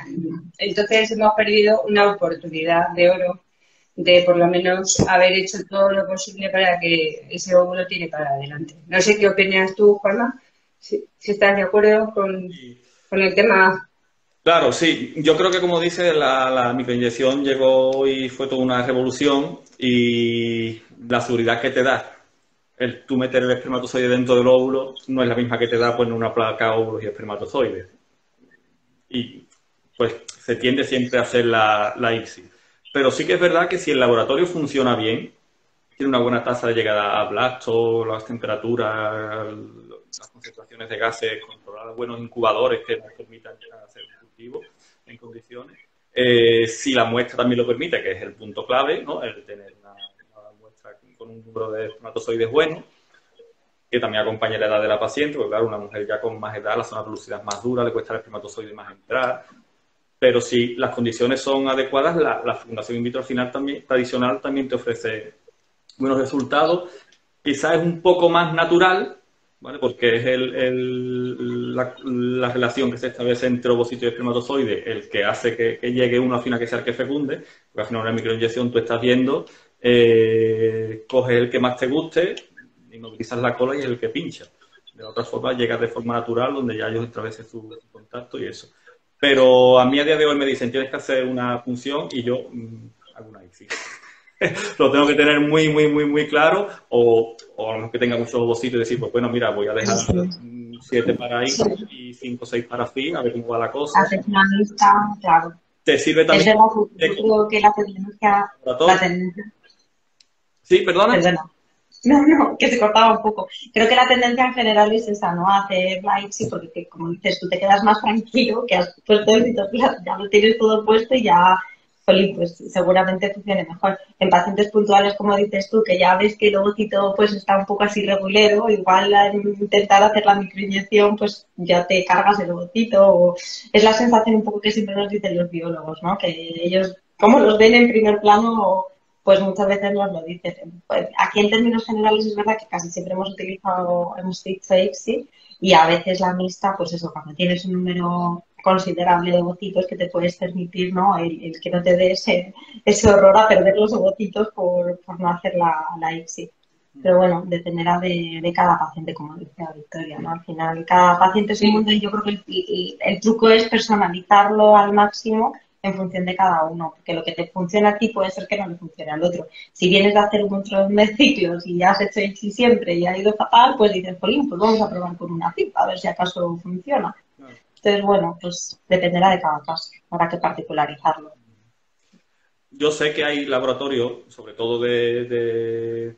entonces hemos perdido una oportunidad de oro de por lo menos haber hecho todo lo posible para que ese óvulo tire para adelante. No sé qué opinas tú, Juanma, si estás de acuerdo con el tema.
Claro, sí. Yo creo que, como dice, la microinyección llegó y fue toda una revolución y la seguridad que te da el tú meter el espermatozoide dentro del óvulo no es la misma que te da pues, una placa óvulos y espermatozoides. Y pues se tiende siempre a hacer la ICSI. Pero sí que es verdad que si el laboratorio funciona bien, tiene una buena tasa de llegada a blasto, las temperaturas, las concentraciones de gases controladas, buenos incubadores que nos permitan llegar a hacer un cultivo en condiciones. Si la muestra también lo permite, que es el punto clave, ¿no? El tener una muestra con un número de espermatozoides bueno, que también acompaña la edad de la paciente, porque claro, una mujer ya con más edad, la zona pelúcida es más dura, le cuesta el espermatozoide más entrar. Pero si las condiciones son adecuadas, la fecundación in vitro al final también, tradicional también te ofrece buenos resultados. Quizás es un poco más natural, ¿vale? Porque es la relación que se establece entre ovocito y espermatozoide el que hace que llegue uno al final que sea el que fecunde, porque al final una microinyección tú estás viendo, coges el que más te guste, inmovilizas la cola y es el que pincha. De otra forma llegas de forma natural donde ya ellos establecen su contacto y eso. Pero a mí a día de hoy me dicen tienes que hacer una punción y yo hago una ICSI. Lo tengo que tener muy, muy, muy, muy claro o a lo mejor que tenga muchos ovocitos y decir, pues bueno, mira, voy a dejar 7 para ICSI y 5 o 6 para FIP, a ver cómo va la cosa.
Hacer una lista, claro.
Te sirve también.
Es verdad, yo creo que la tendencia...
Sí, perdona.
No, que se cortaba un poco. Creo que la tendencia en general es esa, ¿no? A hacer la IPSI porque, como dices, tú te quedas más tranquilo, que has puesto el citoplasma, ya lo tienes todo puesto y ya, jolín, pues seguramente funcione mejor. En pacientes puntuales, como dices tú, que ya ves que el ovocito pues está un poco así regulero, igual al intentar hacer la microinyección, pues ya te cargas el ovocito. O... Es la sensación un poco que siempre nos dicen los biólogos, ¿no? Que ellos, como los ven en primer plano, pues muchas veces nos lo dices. Pues aquí en términos generales es verdad que casi siempre hemos dicho IPSI y a veces la mixta, pues eso, cuando tienes un número considerable de ovocitos que te puedes permitir, ¿no? El que no te dé ese horror a perder los ovocitos por no hacer la IPSI. Pero bueno, dependerá de cada paciente, como dice la Victoria, ¿no? Al final, cada paciente es un mundo y yo creo que el truco es personalizarlo al máximo en función de cada uno, porque lo que te funciona a ti puede ser que no le funcione al otro. Si vienes de hacer un montón de ciclos y ya has hecho IPSI siempre y ha ido fatal, pues dices, jolín, pues vamos a probar con una CIP, a ver si acaso funciona. Entonces, bueno, pues dependerá de cada caso, habrá que particularizarlo.
Yo sé que hay laboratorios, sobre todo de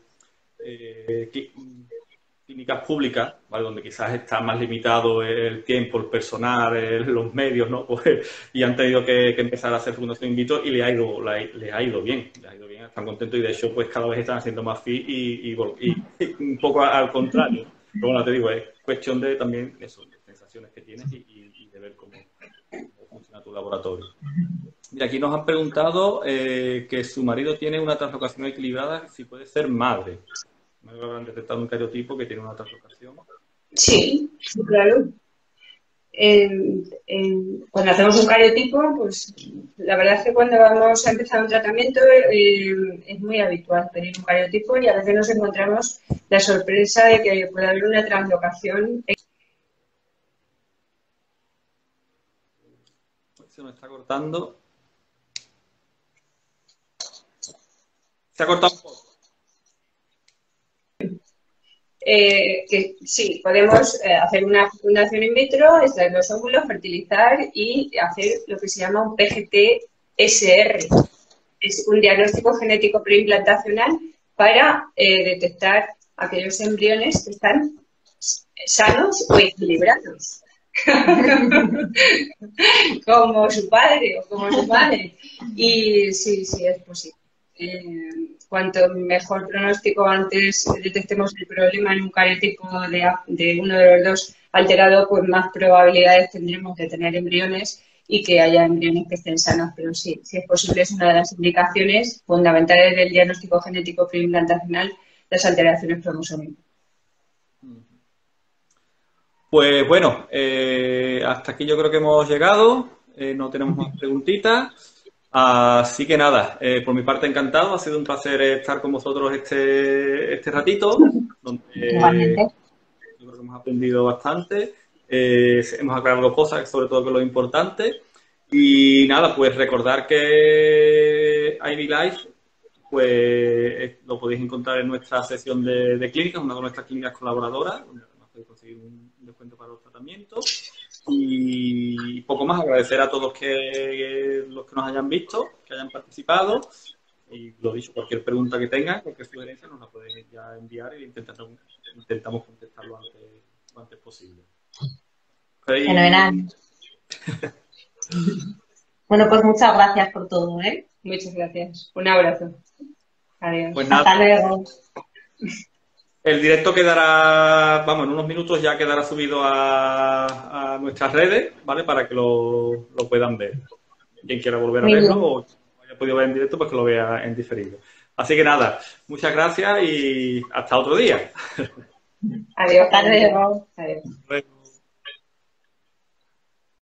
clínicas públicas, ¿vale? Donde quizás está más limitado el tiempo, el personal, los medios, ¿no? Pues, y han tenido que empezar a hacer fecundación in vitro y les ha ido bien, están contentos y de hecho pues cada vez están haciendo más FIT y un poco al contrario. Pero bueno, te digo, es cuestión de también eso, de sensaciones que tienes y de ver cómo funciona tu laboratorio. Mira, aquí nos han preguntado que su marido tiene una translocación equilibrada, si puede ser madre. Me habrán detectado un cariotipo que tiene una translocación.
Sí, claro. Cuando hacemos un cariotipo, pues la verdad es que cuando vamos a empezar un tratamiento es muy habitual pedir un cariotipo y a veces nos encontramos la sorpresa de que puede haber una translocación.
Se nos está cortando. Se ha cortado un poco.
Que sí, podemos hacer una fecundación in vitro, extraer los óvulos, fertilizar y hacer lo que se llama un PGT-SR. Es un diagnóstico genético preimplantacional para detectar aquellos embriones que están sanos o equilibrados. Como su padre o como su madre. Y sí, es posible. Cuanto mejor pronóstico antes detectemos el problema en un cariotipo de uno de los dos alterado, pues más probabilidades tendremos de tener embriones y que haya embriones que estén sanos. Pero sí es posible, es una de las indicaciones fundamentales del diagnóstico genético preimplantacional, las alteraciones cromosómicas.
Pues bueno, hasta aquí yo creo que hemos llegado. No tenemos más preguntitas. Así que nada, por mi parte encantado. Ha sido un placer estar con vosotros este ratito, donde yo creo que hemos aprendido bastante. Hemos aclarado cosas, sobre todo que es lo importante. Y nada, pues recordar que Ivy Life pues lo podéis encontrar en nuestra sesión de clínicas, una de nuestras clínicas colaboradoras, donde además podéis conseguir un descuento para los tratamientos. Y poco más, agradecer a todos los que nos hayan visto, que hayan participado. Y lo dicho, cualquier pregunta que tengan, cualquier sugerencia, nos la podéis ya enviar y intentamos contestarlo lo antes posible.
Fenomenal. Bueno, pues muchas gracias por todo, ¿eh?
Muchas gracias. Un abrazo. Adiós.
Pues nada,
hasta luego.
El directo quedará, en unos minutos ya quedará subido a nuestras redes, ¿vale? Para que lo puedan ver. Quien quiera volver a verlo o haya podido ver en directo, pues que lo vea en diferido. Así que nada, muchas gracias y hasta otro día.
Adiós.
Hasta luego.
Adiós.
Luego.